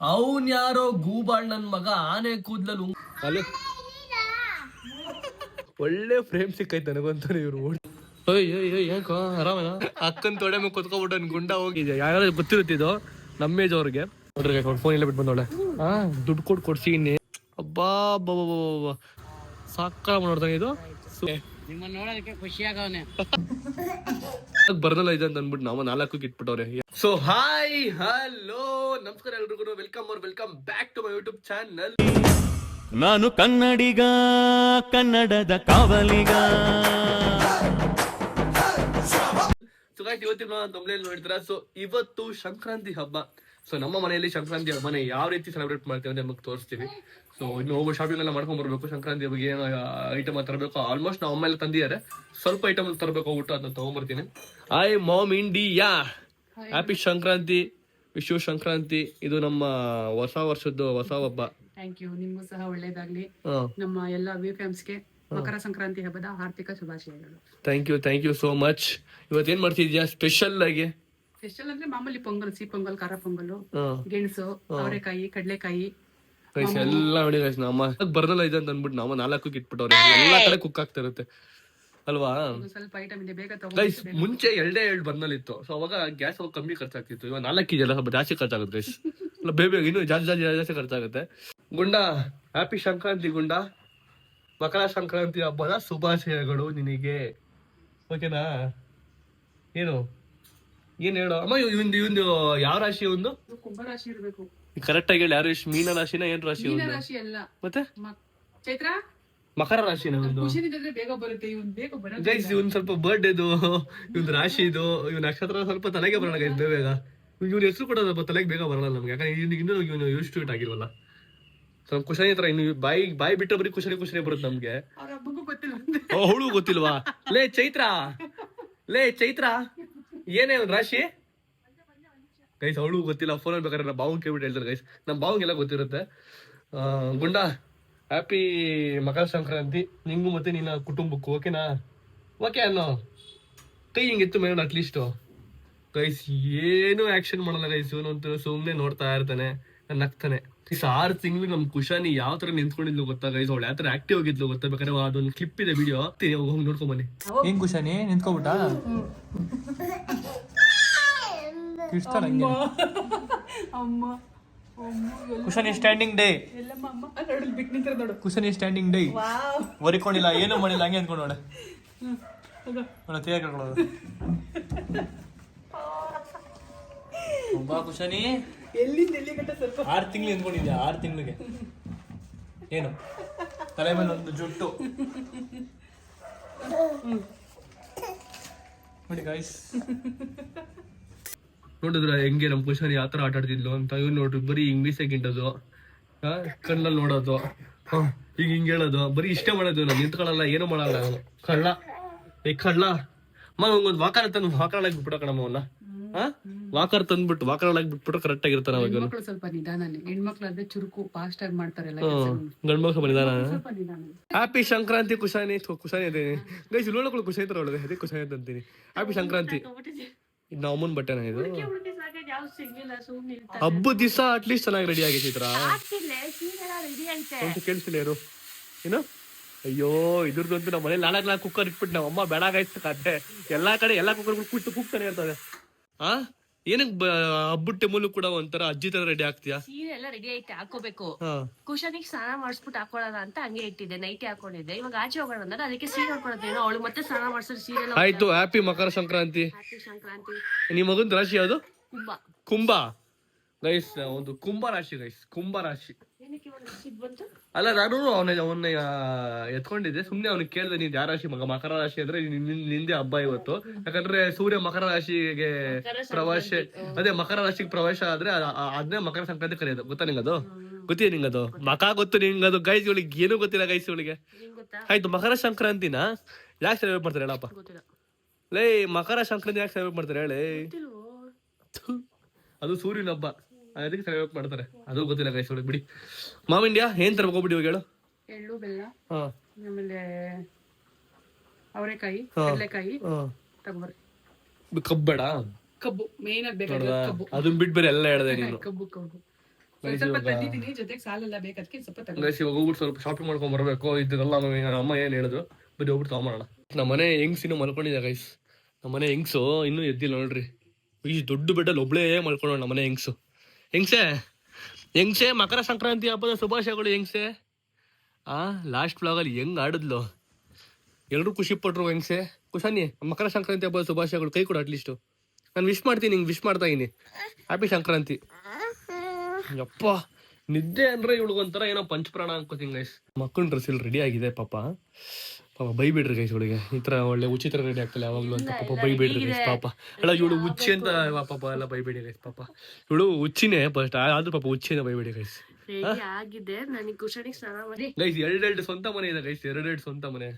ಅವನ್ ಯಾರೋ ಗೂಬಾಳ್ ನನ್ ಮಗ ಆನೆ ಕೂದ್ಲಲ್ಲಿ ಅಲ್ಲ ಒಳ್ಳೆ ಫ್ರೇಮ್ ಸಿಕ್ಕೈತೆ ನನಗಂತ ಇವ್ರು ಯಾಕೋ ಆರಾಮನ ಅಕ್ಕನ್ ತೊಡೆ ಮೇಲೆ ಕುತ್ಕೊಬಿಟ್ಟು ನನ್ ಗುಂಡ ಹೋಗಿದೆ ಯಾರು ಗೊತ್ತಿರುತ್ತಿದ್ದು ನಮ್ಮೇಜ್ ಅವ್ರಿಗೆ ನೋಡ್ರಿ ಫೋನ್ ಎಲ್ಲ ಬಿಟ್ಟು ಬಂದವಳೆ ದುಡ್ಡು ಕೊಡ್ಸಿನಿ ಅಬ್ಬಾ ಬಾಬಾ ಸಾಕ ನೋಡ್ತಾನೆ ಇದು ನಿಮ್ಮನ್ನ ನೋಡೋದಕ್ಕೆ ಖುಷಿ ಆಗವನೆ ಬರ್ನಲ್ಲ ಇದೆ ಅಂತ ಅಂದ್ಬಿಟ್ಟು ನಾವು 4 ಇಟ್ಬಿಟ್ಟವ್ರೆ. ಸೊ ಹಾಯ್ ಹಲೋ ನಮಸ್ಕಾರ ಎಲ್ರಿಗೂ welcome back to my YouTube channel. ನಾನು ಕನ್ನಡಿಗ, ಕನ್ನಡದ ಕಾವಲಿಗ. ಸೊ ಗಾಯ್ಸ್ ಇವತ್ತಿನ ತಮ್ಮನೇಲಿ ನೋಡಿದ್ರ. ಸೊ ಇವತ್ತು ಸಂಕ್ರಾಂತಿ ಹಬ್ಬ. ಸೊ ನಮ್ಮ ಮನೆಯಲ್ಲಿ ಸಂಕ್ರಾಂತಿ ಹಬ್ಬನ ಯಾವ ರೀತಿ ಸೆಲೆಬ್ರೇಟ್ ಮಾಡ್ತೀವಿ ಅಂತ ನಮಗೆ ತೋರಿಸ್ತೀವಿ. ಸೊ ಇನ್ನು ಹೋಗೋ ಶಾಪಿಂಗ್ ಎಲ್ಲ ಮಾಡ್ಕೊಂಡ್ ಬರ್ಬೇಕು. ಸಂಕ್ರಾಂತಿ ಬಗ್ಗೆ ಏನೋ ಐಟಮ್ ತರಬೇಕು. ಆಲ್ಮೋಸ್ಟ್ ನಾವು ಅಮ್ಮ ಎಲ್ಲ ತಂದಿದ್ದಾರೆ. ಸ್ವಲ್ಪ ಐಟಮ್ ತರಬೇಕು ಹೋಗ್ಬಿಟ್ಟು ಅದನ್ನ ತಗೊಂಡ್ಬರ್ತೀನಿ. I mom India, happy Sankranti, ವಿಶ್ವ ಸಂಕ್ರಾಂತಿ. ಇದು ನಮ್ಮ ಹೊಸ ವರ್ಷದ್ದು ಹೊಸ ಹಬ್ಬ. Thank you. ನಿಮಗೂ ಸಹ ಒಳ್ಳೇದಾಗ್ಲಿ. ನಮ್ಮ ಎಲ್ಲ ವ್ಯೂಫ್ಯಾಮ್ಸ್ಗೆ ಮಕರ ಸಂಕ್ರಾಂತಿ ಹಬ್ಬದ ಆರ್ಥಿಕ ಶುಭಾಶಯಗಳು. Thank you so much. ಇವತ್ತೇನ್ ಮಾಡ್ತಿದ್ಯಾ ಸ್ಪೆಷಲ್ ಆಗಿ? ಸ್ಪೆಷಲ್ ಅಂದ್ರೆ ಮಾಮೂಲಿ ಪೊಂಗಲ್, ಸಿಹಿ ಪೊಂಗಲ್, ಖಾರ ಪೊಂಗಲು, ಗೆಣಸು, ಅವರೆಕಾಯಿ, ಕಡಲೆಕಾಯಿ ಎಲ್ಲ ನೋಡಿ ಗೈಸ್. ನಮ್ಮ ಬರ್ನಲ್ಲ ಇದೆ ಅಂತ ಅಂದ್ಬಿಟ್ಟು ನಾವು 4 ಇಟ್ಬಿಟ್ಟವ್ರೆ. ಎಲ್ಲಾ ಕಡೆ ಕುಕ್ ಆಗ್ತಾ ಇರುತ್ತೆ ಅಲ್ವಾ? ಸ್ವಲ್ಪ ಐಟಮ್ ಇದೆ, ಬೇಗ ಗೈಸ್. ಮುಂಚೆ 2 ಬರ್ನಲ್ ಇತ್ತು. ಸೊ ಅವಾಗ ಗ್ಯಾಸ್ ಕಮ್ಮಿ ಖರ್ಚಾಗ್ತಿತ್ತು. ಇವಾಗ 4 ಇದೆಲ್ಲ ಸ್ವಲ್ಪ ಜಾಸ್ತಿ ಖರ್ಚಾಗುತ್ತೆ ಗೈಸ್. ಬೇಗ ಇನ್ನೂ ಜಾಸ್ತಿ ಖರ್ಚಾಗುತ್ತೆ. ಗುಂಡ ಹ್ಯಾಪಿ ಸಂಕ್ರಾಂತಿ ಗುಂಡ. ಮಕರ ಸಂಕ್ರಾಂತಿ ಹಬ್ಬದ ಶುಭಾಶಯಗಳು ನಿನಗೆ. ಓಕೆನಾ? ಏನು ಹೇಳೋ ಅಮ್ಮ. ಇವಂದು ಯಾವ ರಾಶಿ? ಒಂದು ಕುಂಭರಾಶಿ ಇರ್ಬೇಕು. ಕರೆಕ್ಟ್ ಆಗಿ ಹೇಳಿ. ಯಾರು ಮೀನ ರಾಶಿನ ಏನ್ ರಾಶಿ? ರಾಶಿ ಅಲ್ಲ, ಮತ್ತೆ ಚೈತ್ರ ಮಕರ ರಾಶಿನ. ಬೇಗ ಬರುತ್ತೆ ಇವನ್, ಬೇಗ ಬರುತ್ತೆ ಗೈಸ್. ಇವನ್ ಸ್ವಲ್ಪ ಬರ್ಡೇದು, ಇವನ್ ರಾಶಿ ಇದು, ಇವ್ ನಕ್ಷತ್ರ ಸ್ವಲ್ಪ ತಲೆಗೆ ಬರೋಣ ಗೈಸ್ ಬೇಗ. ಇವ್ನ ಹೆಸರು ಕೂಡ ಸ್ವಲ್ಪ ತಲೆಗೆ ಬೇಗ ಬರಲ್ಲ ನಮ್ಗೆ. ಯಾಕಂದ್ರೆ ಇನ್ನೂ ಇವನು ಯೂಸ್ ಆಗಿಲ್ವಲ್ಲ. ಸ್ವಲ್ಪ ಕುಶನಿ ಹತ್ರ ಇನ್ನು ಬಾಯಿ ಬಿಟ್ಟರೆ ಬರೀ ಕುಶನಿ ಬರುತ್ತೆ ನಮ್ಗೆ. ಅವಳು ಗೊತ್ತಿಲ್ವಾ? ಲೇ ಚೈತ್ರ ಏನೇ ಒಂದ್ ರಾಶಿ ಗೈಸ್? ಅವಳು ಗೊತ್ತಿಲ್ಲ. ಫೋನಲ್ಲಿ ಬೇಕಾದ್ರೆ ನಮ್ಮ ಬಾವು ಕೇಳ್ಬಿಟ್ಟು ಹೇಳ್ತಾರೆ ಗೈಸ್. ನಮ್ಮ ಬಾವಂಗೆಲ್ಲ ಗೊತ್ತಿರುತ್ತೆ. ಗುಂಡ ಹ್ಯಾಪಿ ಮಕರ ಸಂಕ್ರಾಂತಿ ನಿಂಗು ಮತ್ತೆ ನಿನ್ನ ಕುಟುಂಬಕ್ಕೂ. ಓಕೆನಾ? ಓಕೆ ಅನ್ನೋ ಕೈ ಹಿಂಗಿತ್ತು ಮೇಡಮ್ ಅಟ್ಲೀಸ್ಟ್. ಗೈಸ್ ಏನು ಆಕ್ಷನ್ ಮಾಡಲ್ಲ ಗೈಸ್. ಇವನಂತೂ ಸುಮ್ನೆ ನೋಡ್ತಾ ಇರ್ತಾನೆ, ನಗ್ತಾನೆ. 6 ತಿಂಗಳು ನಮ್ ಕುಶಾನಿ ಯಾವ ತರ ನಿಂತ್ಕೊಂಡಿದ್ಲು ಗೊತ್ತಾ ಗೈಸ್? ಅವಳು ಯಾವ ತರ ಆಕ್ಟಿವ್ ಆಗಿದ್ಲು ಗೊತ್ತಾ? ಬೇಕಾದ್ರೆ ಅದೊಂದು ಕ್ಲಿಪ್ ಇದೆ, ವಿಡಿಯೋ ಹೋಗಿ ನೋಡ್ಕೊಂಡ್ ಬನ್ನಿ. ಏನ್ ಕುಶಾನಿ ನಿಂತ್ಕೊಬಿಟ್ಟ? ಕುಶಾನಿ ಸ್ಟ್ಯಾಂಡಿಂಗ್ ಡೇ. ಕುಶಾನಿ standing day. ಒರಿಕೊಂಡಿಲ್ಲ, ಏನು ಮಾಡಿಲ್ಲ, ಹಂಗೆ ಅಂದ್ಕೊಂಡು ನೋಡ ಕಳ್ಕೊಳ್ಳೋದು. ಕುಶಾನಿ 6 ತಿಂಗಳು ನಿಂತ್ಕೊಂಡಿದ್ಯಾ? 6 ತಿಂಗಳಿಗೆ ಏನು ತಲೆ ಮೇಲೆ ಒಂದು ಜುಟ್ಟು ನೋಡಿ ಗಾಯ್ಸ್. ನೋಡಿದ್ರ ಹೆಂಗೆ ನಮ್ ಕುಶಾನಿ ಯಾವ ತರ ಆಟ ಆಡ್ತಿದ್ಲು ಅಂತ. ಇವ್ ನೋಡ್ರಿ ಬರೀ ಇಂಗ್ಲೀಷ್ ಗಿಂಟೋದು, ಕಣ್ಣಲ್ಲಿ ನೋಡೋದು, ಈಗ ಹಿಂಗ್ ಹೇಳೋದು, ಬರೀ ಇಷ್ಟೇ ಮಾಡೋದು. ನಾವು ನಿಂತ್ಕೊಳ್ಳಲ್ಲ, ಏನು ಮಾಡಲ್ಲ. ಅವನು ಕಳ್ಳ ಒಂದ್ ವಾಕರ್ ಬಿಟ್ಬಿಡೋ ಕಣಮ್ಮ. ಅವನ್ನ ವಾಕರ್ ತಂದ್ಬಿಟ್ಟು ವಾಕರ್ ಒಳಗೆ ಬಿಟ್ಬಿಟ್ರೆ ಕರೆಕ್ಟ್ ಆಗಿರ್ತಾನ. ಹೆಣ್ಮಕ್ಳು ಸ್ವಲ್ಪ ನಿಧಾನನೇ, ಹೆಣ್ಮಕ್ಳು ಅದೇ ಚುರುಕು ಫಾಸ್ಟ್ ಆಗಿ ಮಾಡ್ತಾರೆ. ಗಂಡ್ಮಕ್ಳು ಸ್ವಲ್ಪ ನಿಧಾನ. ಹ್ಯಾಪಿ ಸಂಕ್ರಾಂತಿ ಕುಶಾನಿ. ಇದೆ ಗೈಸ್. ನೋಡಕ್ಕೂ ಖುಷಿ ಐತರ ಒಳಗೆ. ಅದೇ ಖುಷಿ ಆಯ್ತು ಅಂತೀನಿ. ಹ್ಯಾಪಿ ಸಂಕ್ರಾಂತಿ. ಇದು ನಾವು ಅಮ್ಮನ್ ಬಟ್ಟೆನ ಇದು? ಹಬ್ಬದ ದಿವಸ ಅಟ್ಲೀಸ್ಟ್ ಚೆನ್ನಾಗಿ ರೆಡಿ ಆಗೈತಿ ಈ ತರ. ಕೇಳಿಸ್ತಿಲ್ಲ ಯಾರು ಏನು? ಅಯ್ಯೋ ಇದ್ರದಂತೂ ನಮ್ಮ ಮನೇಲಿ 4 ಕುಕ್ಕರ್ ಇಟ್ಬಿಟ್ಟು ನಾವ್ ಅಮ್ಮ ಬೇಡ ಗಾಯ್ತು ಕತೆ. ಎಲ್ಲಾ ಕಡೆ ಎಲ್ಲಾ ಕುಕ್ಕರ್ ಕುಕ್ತಾನೆ ಇರ್ತದೆ. ಏನಕ್ ಹಬ್ಬದ ಟೈಮಲ್ಲೂ ಕೂಡ ಒಂಥರ ಅಜ್ಜಿ ತರ ರೆಡಿ ಆಗ್ತೀಯಾ? ಸೀರೆ ಎಲ್ಲ ರೆಡಿ ಆಯ್ತು, ಹಾಕೋಬೇಕು. ಕುಶನಿಗೆ ಸ್ನಾನ ಮಾಡಿಸ್ಬಿಟ್ಟು ಹಾಕೊಳ್ಳೋಣ ಅಂತ ಹಂಗೆ ಇಟ್ಟಿದ್ದೆ. ನೈಟಿ ಹಾಕೊಂಡಿದ್ದೆ. ಇವಾಗ ಆಚೆ ಹೋಗೋಣ ಅಂದ್ರೆ ಅದಕ್ಕೆ ಸೀರೆ ಹಾಕೊಳ್ಳೋದೇನೋ. ಅವಳು ಮತ್ತೆ ಸ್ನಾನ ಮಾಡಿಸೋ ಸೀರೆ. ಆಯ್ತು. ಹ್ಯಾಪಿ ಮಕರ ಸಂಕ್ರಾಂತಿ. ಹ್ಯಾಪಿ ಸಂಕ್ರಾಂತಿ. ನಿಮ್ಮ ಮಗನ್ ರಾಶಿ ಯಾವುದು? ಕುಂಭ ಗೈಸ್. ಒಂದು ಕುಂಭ ರಾಶಿ ಗೈಸ್. ಕುಂಭ ರಾಶಿ ಅಲ್ಲ, ನಾನು ಅವನ್ನ ಎತ್ಕೊಂಡಿದ್ದೆ ಸುಮ್ನೆ. ಅವ್ನಿಗೆ ಕೇಳಿದೆ ನೀನ್ ಯಾವ ರಾಶಿ ಮಗ? ಮಕರ ರಾಶಿ ಅಂದ್ರೆ ನಿಂದೆ ಹಬ್ಬ ಇವತ್ತು. ಯಾಕಂದ್ರೆ ಸೂರ್ಯ ಮಕರ ರಾಶಿಗೆ ಪ್ರವೇಶ, ಅದೇ ಮಕರ ರಾಶಿಗೆ ಪ್ರವೇಶ ಆದ್ರೆ ಅದನ್ನೇ ಮಕರ ಸಂಕ್ರಾಂತಿ ಕರೆಯೋದು. ಗೊತ್ತಾ ನಿಂಗದು? ಗೊತ್ತಿದೆ ನಿಂಗದು? ಗೊತ್ತು ನಿಂಗದು ಗೈಸ್. ಇವಳಿಗೆ ಏನೂ ಗೊತ್ತಿಲ್ಲ ಗೈಸ್ ಇವಳಿಗೆ. ಆಯ್ತು. ಮಕರ ಸಂಕ್ರಾಂತಿನ ಯಾಕೆ ಸೆಲೆಬ್ರೇಟ್ ಮಾಡ್ತಾರೆ ಹೇಳಪ್ಪ? ಲೇ ಮಕರ ಸಂಕ್ರಾಂತಿ ಯಾಕೆ ಸೆಲೆಬ್ರೇಟ್ ಮಾಡ್ತಾರೆ ಹೇಳಿ? ಅದು ಸೂರ್ಯನ ಹಬ್ಬ, ಅದಕ್ಕೆ ಸೆಲೆಬ್ರೇಟ್ ಮಾಡ್ತಾರೆ. ಅದು ಗೊತ್ತಿಲ್ಲ ಗೈಸ್ ಒಳಗೆ. ಬಿಡಿ. ಮಾಮ್ ಇಂಡಿಯಾ ಏನ್ ತರಬೇಕು ಇವಾಗ ಹೇಳು? ಎಳ್ಳು, ಬೆಲ್ಲ, ಆಮೇಲೆ ಅವರೆಕಾಯಿ, ಕಡಲೆಕಾಯಿ ತಗೊಂಬರ್ರಿ. ಕಬ್ಬು ಬೇಡ? ಕಬ್ಬು ಮೇನ್ ಆಗಿ ಬೇಕಾದ ಕಬ್ಬು. ಅದನ್ನ ಬಿಟ್ಟು ಬೇರೆ ಎಲ್ಲ ಹೇಳ್ದೆ ನೀನು. ಕಬ್ಬು ಸ್ವಲ್ಪ ತಂದಿದ್ದೀನಿ ಜೊತೆಗೆ ಸಾಲೆಲ್ಲ ಬೇಕದಕ್ಕೆ ಸ್ವಲ್ಪ ತಗೋ. ಗೈಸ್ ಇವಾಗ ಹೋಗ್ಬಿಟ್ಟು ಸ್ವಲ್ಪ ಶಾಪಿಂಗ್ ಮಾಡ್ಕೊಂಡ್ ಬರ್ಬೇಕು. ಇದೆಲ್ಲ ಅಮ್ಮ ಏನ್ ಹೇಳಿದ್ರು, ಬರೀ ಹೋಗ್ಬಿಟ್ಟು ತಗೊಂಬರೋಣ. ನಮ್ಮನೆ ಹೆಂಗ್ಸ್ ಇನ್ನೂ ಮಲ್ಕೊಂಡಿದ್ದೆ ಗೈಸ್. ನಮ್ಮನೆ ಹೆಂಗ್ಸು ಇನ್ನೂ ಎದ್ದಿಲ್ಲ ನೋಡ್ರಿ. ಈ ದೊಡ್ಡ ಬೆಡ್ಡಲ್ಲಿ ಒಬ್ಳೇ ಮಲ್ಕೊಳ್ಳೋಣ ನಮ್ಮನೆ ಹೆಂಗ್ಸು. ಹೆಂಗ್ಸೆ ಮಕರ ಸಂಕ್ರಾಂತಿ ಹಬ್ಬದ ಶುಭಾಶಯಗಳು ಹೆಂಗ್ಸೆ. ಲಾಸ್ಟ್ ವ್ಲಾಗಲ್ಲಿ ಹೆಂಗ್ ಆಡಿದ್ಲು, ಎಲ್ರು ಖುಷಿ ಪಟ್ರು ಹೆಂಗ್ಸೆ. ಕುಶಾನಿ ಮಕರ ಸಂಕ್ರಾಂತಿ ಹಬ್ಬದ ಶುಭಾಶಯಗಳು, ಕೈ ಕೊಡು ಅಟ್ಲೀಸ್ಟ್. ನಾನು ವಿಶ್ ಮಾಡ್ತೀನಿ, ಹಿಂಗೆ ವಿಶ್ ಮಾಡ್ತಾ ಇದೀನಿ, ಹ್ಯಾಪಿ ಸಂಕ್ರಾಂತಿ. ಯಪ್ಪ ನಿದ್ದೆ ಅಂದ್ರೆ ಇವಳಿಗೊಂಥರ ಏನೋ ಪಂಚಪ್ರಾಣ ಅನ್ಕೋತೀನಿ ಗೈಸ್. ಮಕ್ಕಳ ಡ್ರೆಸ್ ಇಲ್ಲಿ ರೆಡಿ ಆಗಿದೆ. ಪಾಪ ಬೈಬಿಡ್ರಿ ಗೈಸ್ ಇವಳಿಗೆ. ಈ ತರ ಒಳ್ಳೆ ಉಚಿತ ರೆಡಿ ಆಗ್ತಲ್ಲ ಯಾವಾಗ್ಲೂ ಅಂತ ಪಾಪ ಬೈಬಿಡ್ರಿ ಗೈಸ್. ಪಾಪ ಅಲ್ಲ ಇವಳು ಹುಚ್ಚಿ ಅಂತ ಪಾಪ ಎಲ್ಲ ಬೈಬೇಡಿ ಗೈಸ್. ಪಾಪ ಇವಳು ಹುಚ್ಚಿನೇ ಫಸ್ಟ್, ಆದ್ರೂ ಪಾಪ ಹುಚ್ಚಿನ ಬೈಬೇಡಿ ಗೈಸ್. ಆಗಿದೆ ನನಗೆ ಕುಶನಿಗೆ ಸ್ನಾನ ಮಾಡಿ ಗೈಸ್ ಎರಡೆರಡು ಸ್ವಂತ ಮನೆ ಇದೆ ಗೈಸ್, ಎರಡೆರಡು ಸ್ವಂತ ಮನೆ.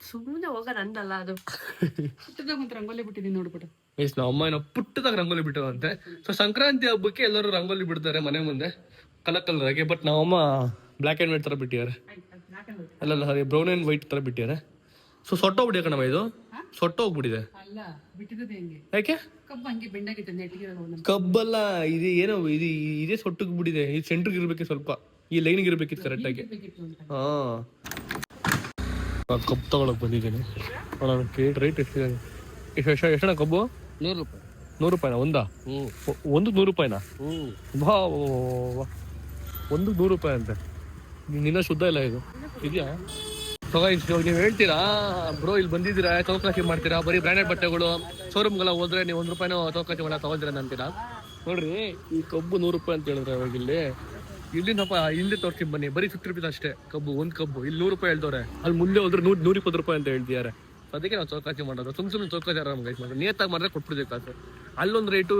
ಸುಮ್ಮನೆ ಹೋಗ ನಂದಲ್ಲ ಅದು. ಪುಟ್ಟದಾಗ ಒಂದು ರಂಗೋಲಿ ಬಿಟ್ಟಿದ್ದೀನಿ ನೋಡ್ಬಿಟ್ಟು. ಗೈಸ್ ನಮ್ಮ ಅಮ್ಮ ಏನೋ ಪುಟ್ಟದಾಗ ರಂಗೋಲಿ ಬಿಟ್ಟವಂತೆ. ಸೊ ಸಂಕ್ರಾಂತಿ ಹಬ್ಬಕ್ಕೆ ಎಲ್ಲರೂ ರಂಗೋಲಿ ಬಿಡ್ತಾರೆ ಮನೆ ಮುಂದೆ ಕಲರ್ ಕಲರ್. ಬಟ್ ನಾವಮ್ಮ ಬ್ಲ್ಯಾಕ್ ಆ್ಯಂಡ್ ವೈಟ್ ತರ ಬಿಟ್ಟಿದ್ದಾರೆ. ಅಲ್ಲ ಸಾರಿ ಬ್ರೌನ್ ಆ್ಯಂಡ್ ವೈಟ್ ತರ ಬಿಟ್ಟಿದ್ದಾರೆ. ಸೊ ಸೊಟ್ಟೋಗ್ಬಿಟ್ಟಿದೆ ಕಣಮ್ಮ, ಇದು ಸೊಟ್ಟೋಗ್ಬಿಟ್ಟಿದೆ. ಅಲ್ಲ ಬಿಟ್ಟಿರೋದೇ ಹೆಂಗೆ, ಯಾಕೆ ಕಬ್ಬು ಹಂಗೆ ಬೆಂಡಾಗಿತ್ತು ನೆಟ್ಟಿಗೆ. ಕಬ್ಬಲ್ಲ ಇದು ಏನೋ ಇದು ಇದೇ ಸೊಟ್ಟಿಗೆ ಬಿಟ್ಟಿದೆ. ಈ ಸೆಂಟ್ರಿಗೆ ಇರ್ಬೇಕು ಸ್ವಲ್ಪ, ಈ ಲೈನ್ಗೆ ಇರ್ಬೇಕಿತ್ತು ಕರೆಕ್ಟ್ ಆಗಿ. ಹಾ ಕಬ್ಬು ತಗೊಳಕ್ ಬಂದಿದ್ದೀನಿ. ರೇಟ್ ಎಷ್ಟಿದೆ? ಎಷ್ಟಣ್ಣ ಕಬ್ಬು? 100 ರೂಪಾಯಿ. 100 ರೂಪಾಯಿನಾ ಒಂದಾ? ಒಂದು 100 ರೂಪಾಯಿನಾ? ಬಾ ಒಂದು 100 ರೂಪಾಯಿ ಅಂತೆ. ನಿನ್ನ ಶುದ್ಧ ಇಲ್ಲ ಇದು ಇದೆಯಾ? ನೀವು ಹೇಳ್ತೀರಾ ಬ್ರೋ ಇಲ್ಲಿ ಬಂದಿದ್ದೀರಾ ಚೌಕಾಸಿ ಮಾಡ್ತೀರಾ, ಬರೀ ಬ್ರ್ಯಾಂಡೆಡ್ ಬಟ್ಟೆಗಳು ಶೋರೂಮ್ಗೆಲ್ಲ ಹೋದ್ರೆ ನೀವು 1 ರೂಪಾಯಿನೋ ಚೌಕಾಸಿ ಮಾಡ ತಗೋತೀರ ಅಂತೀರಾ. ನೋಡ್ರಿ ಈ ಕಬ್ಬು 100 ರೂಪಾಯಿ ಅಂತ ಹೇಳಿದ್ರೆ ಅವಾಗ ಇಲ್ಲಿ ಸ್ವಲ್ಪ ಹಿಂದೆ ತೋರ್ಸ್ತೀನಿ ಬನ್ನಿ, ಬರೀ 50 ರೂಪೀಸ್ ಅಷ್ಟೇ ಕಬ್ಬು. ಒಂದು ಕಬ್ಬು ಇಲ್ಲಿ 100 ರೂಪಾಯಿ ಹೇಳ್ತವ್ರೆ, ಅಲ್ಲಿ ಮುಂದೆ ಹೋದ್ರೆ 120 ರೂಪಾಯಿ ಅಂತ ಹೇಳ್ತಿದ್ದಾರೆ. ಅದಕ್ಕೆ ನಾವು ಚೌಕಾಸಿ ಮಾಡೋದು. ಸುಮ್ಮನೆ ಚೌಕಾಸಿ ಆರಾಮ್ ಗೈಸ್ ಮಾಡೋದು. ನಿಯತ್ತಾಗಿ ಮಾಡಿದ್ರೆ ಕೊಟ್ಬಿಡ್ತೀವಿ ಕಾಸು. ಅಲ್ಲೊಂದು ರೇಟು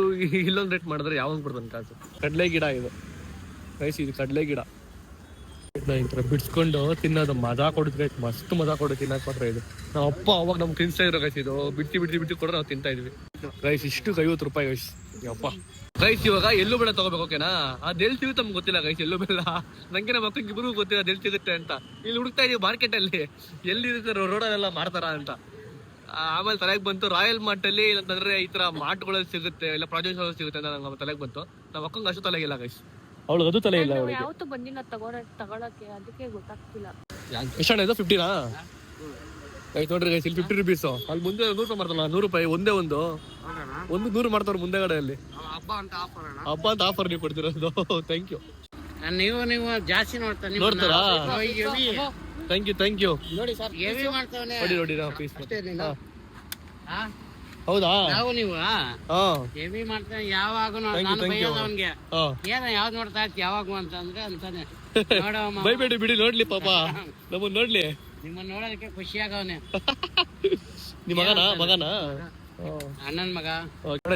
ಇಲ್ಲೊಂದು ರೇಟ್ ಮಾಡಿದ್ರೆ ಯಾವಾಗ ಬಿಡ್ತಾನೆ ಕಾಸು. ಕಡಲೆ ಗಿಡ ಇದು ಗೈಸ್, ಇದು ಕಡಲೆ ಗಿಡ. ಈ ಥರ ಬಿಡ್ಸ್ಕೊಂಡು ತಿನ್ನೋದು ಮಜಾ ಕೊಡುತ್ತೆ ಗೈಸ್, ಮಸ್ತ್ ಮಜಾ ಕೊಡುತ್ತೆ ತಿನ್ನೋಕೆ ಮಾತ್ರ. ಇದು ನಮ್ಮ ಅಪ್ಪ ಅವಾಗ ನಮ್ಗೆ ತಿನ್ಸ್ತಾ ಇದ್ರು ಗೈಸ್. ಇದು ಬಿಡ್ತಿ ಕೊಡ್ರೆ ನಾವು ತಿಂತಾ ಇದ್ವಿ ಗೈಸ್. ಇಷ್ಟು 50 ರೂಪಾಯಿ ಗೈಸ್. ಅಪ್ಪ ಗೈಸ್ ಇವಾಗ ಎಲ್ಲೂ ಬೇಡ ತಗೋಬೇಕು ಓಕೆನಾ? ಅದು ಎಲ್ಲಿ ಸಿಗುತ್ತೆ ನಮ್ಗೆ ಗೊತ್ತಿಲ್ಲ ಗೈಸ್. ಎಲ್ಲೂ ಬೇಡ ನಂಗೆ ನಮ್ಮ ಮಕ್ಕಳಿಗೆ ಇಬ್ಬರಿಗೂ ಗೊತ್ತಿಲ್ಲ ಅದು ಎಲ್ಲಿ ಸಿಗುತ್ತೆ ಅಂತ. ಇಲ್ಲಿ ಹುಡುಕ್ತಾ ಇದೀವಿ ಮಾರ್ಕೆಟಲ್ಲಿ ಎಲ್ಲಿರುತ್ತೆ ರೋಡಲ್ಲೆಲ್ಲ ಮಾರ್ತಾರ ಅಂತ. ಆಮೇಲೆ ತಲೆಗೆ ಬಂತು ರಾಯಲ್ ಮಾರ್ಟಲ್ಲಿ ಇಲ್ಲಂತಂದ್ರೆ ಈ ತರ ಮಾರ್ಟ್ಗಳಲ್ಲಿ ಸಿಗುತ್ತೆ, ಇಲ್ಲ ಪ್ರಾಜೆಕ್ಟ್ ಸಿಗುತ್ತೆ ಅಂತ ನಂಗೆ ತಲೆಗೆ ಬಂತು. ನಮ್ಮ ಮಕ್ಕಂಗೆ ಅಷ್ಟು ತಲೆಗಿಲ್ಲ ಗೈಸ್, ಅವಳು ಅದು ತಲೆ ಇಲ್ಲ. ಯಾವತ್ತೂ ಬಂದಿಲ್ಲ ತಗೊಳಕ್ಕೆ, ಅದಕ್ಕೆ ಗೊತ್ತಾಗ್ತಿಲ್ಲ. ಎಷ್ಟಣ್ಣ ಇದು? 50ನಾ? ಆಯ್ತು ನೋಡ್ರಿ ಗೈಸ್, ಇಲ್ಲಿ 50 ರೂಪೀಸ್. ಅಲ್ಲಿ ಮುಂದೆ 100 ರೂಪಾಯಿ ಮಾಡ್ತಾರಲ್ಲ, 100 ರೂಪಾಯಿ ಒಂದೇ ಒಂದು 100 ಮಾಡ್ತಾರ ಮುಂದೆಗಡೆಯಲ್ಲಿ. ಹಬ್ಬ ಅಂತ ಆಫರ್ ನೀವು ಕೊಡ್ತಿರೋದು. Thank you. ನೀವು ಜಾಸ್ತಿ ನೋಡ್ತಾರಾ? ಥ್ಯಾಂಕ್ ಯು ನೋಡಿ ಸರ್, ಹೆವಿ ಮಾಡ್ತಾವನೆ. ನೋಡಿ ನಾವು ಪೀಸ್ ಹೌದಾ? ನಾವು ನೀವು ಹಾ ಹೆವಿ ಮಾಡ್ತಾನೆ ಯಾವಾಗ. ನಾನು ಬೈಯೋದು ಅವನ್ಗೆ, ಏನ ಯಾವ್ದು ನೋಡ್ತಾ ಇರ್ತಿ ಯಾವಾಗ ಅಂತಂದ್ರೆ ಅಂತಾನೆ. ನೋಡಮ್ಮ ಬೈಬೇಡಿ ಬಿಡಿ, ನೋಡ್ಲಿ ಪಾಪ ನಮ್ಮನ್ನ ನೋಡ್ಲಿ. ನಿಮ್ಮನ್ನ ನೋಡೋದಕ್ಕೆ ಖುಷಿ ಆಗವನೆ. ನಿಮ್ಮ ಮಗನಾ? ಅಣ್ಣನ್ ಮಗ.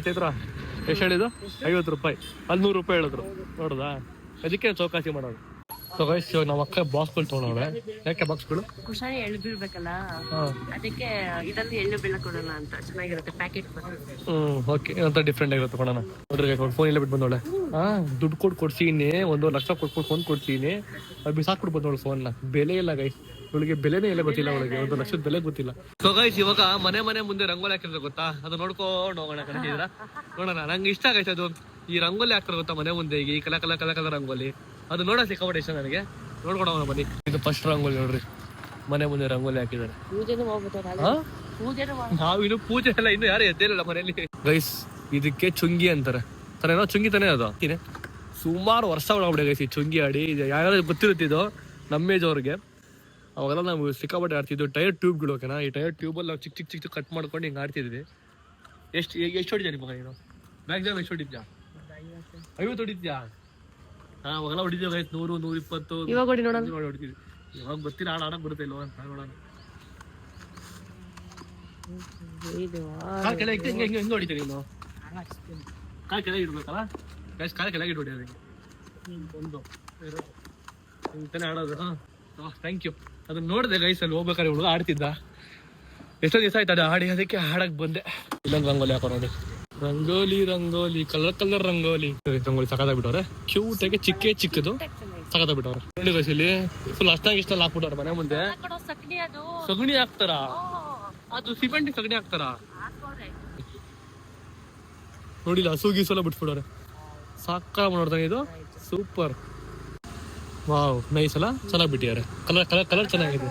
ಚೈತ್ರ ಎಷ್ಟು ಹೇಳಿದ್ದು? 50 ರೂಪಾಯಿ. ಅಲ್ಲಿ 100 ರೂಪಾಯಿ ಹೇಳಿದ್ರು. ನೋಡುದಾ? ಅದಕ್ಕೆ ಚೌಕಾಸಿ ಮಾಡೋದು. ಸೊ ಗೈಸ್ ಇವಾಗ ನಮ್ಮ ಅಕ್ಕ ಬಾಕ್ಸ್ಗಳು ತೊಗೊಂಡವ್ರೆ. ಯಾಕೆ ಬಾಕ್ಸ್ಗಳು? ಕುಶಾನಿ ಎಳ್ಳು ಬೀಳ್ಬೇಕಲ್ಲ, ಅದಕ್ಕೆ ಇದರಲ್ಲಿ ಎಳ್ಳು ಬೀಳ ಕೊಡೋಣ ಅಂತ. ಚೆನ್ನಾಗಿರುತ್ತೆ ಪ್ಯಾಕೆಟ್. ಓಕೆ ಅಂತ ಡಿಫ್ರೆಂಟ್ ಆಗಿರುತ್ತೆ ಕೊಡೋಣ. ನೋಡ್ರಿ ಫೋನ್ ಎಲ್ಲ ಬಿಟ್ಟು ಬಂದೋಳೆ. ದುಡ್ಡು ಕೊಡ್ತೀನಿ, 1 ಲಕ್ಷ ಕೊಟ್ಬಿಟ್ಟು ಫೋನ್ ಕೊಡ್ತೀನಿ, ಅದು ಬಿಸಾಕ್ಬಿಟ್ಟು ಬಂದೋಳು ಫೋನ್ನ. ಬೆಲೆ ಇಲ್ಲ ಗೈಸ್, ಇವಳಿಗೆ ಬೆಲೆನೇ ಇಲ್ಲ ಗೊತ್ತಿಲ್ಲ, ಅವಳಿಗೆ 1 ಲಕ್ಷದ ಬೆಲೆ ಗೊತ್ತಿಲ್ಲ. ಸೊ ಗೈಸ್ ಇವಾಗ ಮನೆ ಮುಂದೆ ರಂಗೋಲಿ ಹಾಕಿದ್ರೆ ಗೊತ್ತಾ, ಅದು ನೋಡ್ಕೊಂಡು ಹೋಗೋಣ. ಕಣ್ಣಿದ್ರ ನೋಡೋಣ. ನಂಗೆ ಇಷ್ಟ ಆಗೈತೆ ಅದು. ಈ ರಂಗೋಲಿ ಹಾಕ್ತಾರೆ ಗೊತ್ತಾ ಮನೆ ಮುಂದೆ, ಈ ಕಲರ್ ರಂಗೋಲಿ. ಅದು ನೋಡೋ ಸಿಕ್ಕಾಪಟ್ಟೆ ಇಷ್ಟ ನನಗೆ. ನೋಡ್ಕೊಂಡು ಹೋಗೋಣ ಬನ್ನಿ. ಇದು ಫಸ್ಟ್ ರಂಗೋಲಿ ನೋಡ್ರಿ, ಮನೆ ಮುಂದೆ ರಂಗೋಲಿ ಹಾಕಿದ್ದಾರೆ. ನಾವಿನ್ನು ಪೂಜೆ ಎಲ್ಲ ಇನ್ನು ಯಾರು ಎದ್ದೇಲಿಲ್ಲ ಮನೆಯಲ್ಲಿ ಗೈಸ್. ಇದಕ್ಕೆ ಚುಂಗಿ ಅಂತಾರೆ. ಏನೋ ಚುಂಗಿ ತಾನೇ ಅದು. ಸುಮಾರು ವರ್ಷ ಒಳಗಡೆ ಗೈಸ್ ಈ ಚುಂಗಿ ಆಡಿ. ಯಾರು ಗೊತ್ತಿರುತ್ತಿದ್ದು ನಮ್ಮ ಏಜ್ ಅವ್ರಿಗೆ. ಅವಾಗೆಲ್ಲ ನಾವು ಸಿಕ್ಕಾಪಟ್ಟೆ ಆಡ್ತಿದ್ವಿ. ಟೈರ್ ಟ್ಯೂಬ್ಗಳು ಓಕೆನಾ? ಈ ಟೈರ್ ಟ್ಯೂಬಲ್ಲಿ ನಾವು ಚಿಕ್ಕ ಕಟ್ ಮಾಡ್ಕೊಂಡು ಹಿಂಗೆ ಆಡ್ತಿದ್ವಿ. ಎಷ್ಟು ಹೊಡಿದ್ಯಾ ನಿಮ್ಮ ಮಗ? ನೀನು ಮ್ಯಾಕ್ಸಿಮಮ್ ಎಷ್ಟು ಹೊಡಿದ್ಯಾ? 50 ಹೊಡಿದ್ಯಾ? ಅವಾಗೆಲ್ಲ ಹೊಡಿದ್ವಿ ಗೈಸ್. 100, 120 ಇವಾಗ ಹೊಡಿ ನೋಡೋಣ. ಹೊಡಿತೀವಿ. ಇವಾಗ ಗೊತ್ತಿಲ್ಲ ಆಡಕ್ ಬರುತ್ತೆ ಇಲ್ವ ಅಂತ ನೋಡೋಣ. ಕಾಲ್ ಕೆಳಗೆ ಹೆಂಗೆ ಹೊಡಿತೀವಿ ನೀನು? ಕಾಲ್ ಕೆಳಗೆ ಇಡ್ಬೇಕಲ್ಲ ಗೈಸ್, ಕಾಲ್ ಕೆಳಗೆ ಹೊಡಿಯೋದು ಒಂದು ತಾನೇ ಆಡೋದು. Thank you. ಅದನ್ನ ನೋಡಿದೆ ಗೈಸ್, ಅಲ್ಲಿ ಹೋಗ್ಬೇಕಾದ್ರೆ ಹುಡುಗ ಆಡ್ತಿದ್ದ. ಎಷ್ಟೋ ದಿವಸ ಆಯ್ತು ಅದು ಆಡಿ, ಅದಕ್ಕೆ ಹಾಡಕ್ ಬಂದೆ. ಇಲ್ಲೊಂದು ರಂಗೋಲಿ ಹಾಕೋ ನೋಡಿ. ರಂಗೋಲಿ ಕಲರ್ ರಂಗೋಲಿ ಸಕತ್ತಾಗ್ಬಿಟ್ಟವ್ರೆ. ಕ್ಯೂಟಾಗಿ ಚಿಕ್ಕದು ಸಕತ್ತಾಗ್ಬಿಟ್ಟವ್ರೆ. ನೋಡಿ ಗೈಸ್ ಇಲ್ಲಿ ಫುಲ್ ಇಷ್ಟ ಹಾಕ್ಬಿಟ್ಟವ್ರೆ ಮನೆ ಮುಂದೆ. ಸಗಣಿ ಹಾಕ್ತಾರ? ಅದು ಸಿಮೆಂಟ್ ಸಗಣಿ ಹಾಕ್ತಾರ? ನೋಡಿಲ್ಲ, ಹಸು ಗೀಸೆಲ್ಲ ಬಿಟ್ಬಿಡೋರೆ. ಸಾಕ ನೋಡ್ತಾನೆ ಇದು. ಸೂಪರ್. ವಾವ್, ನೈಸ್ ಅಲ್ಲ, ಚೆನ್ನಾಗಿ ಬಿಟ್ಟಿದ್ದಾರೆ. ಕಲರ್ ಚೆನ್ನಾಗಿದೆ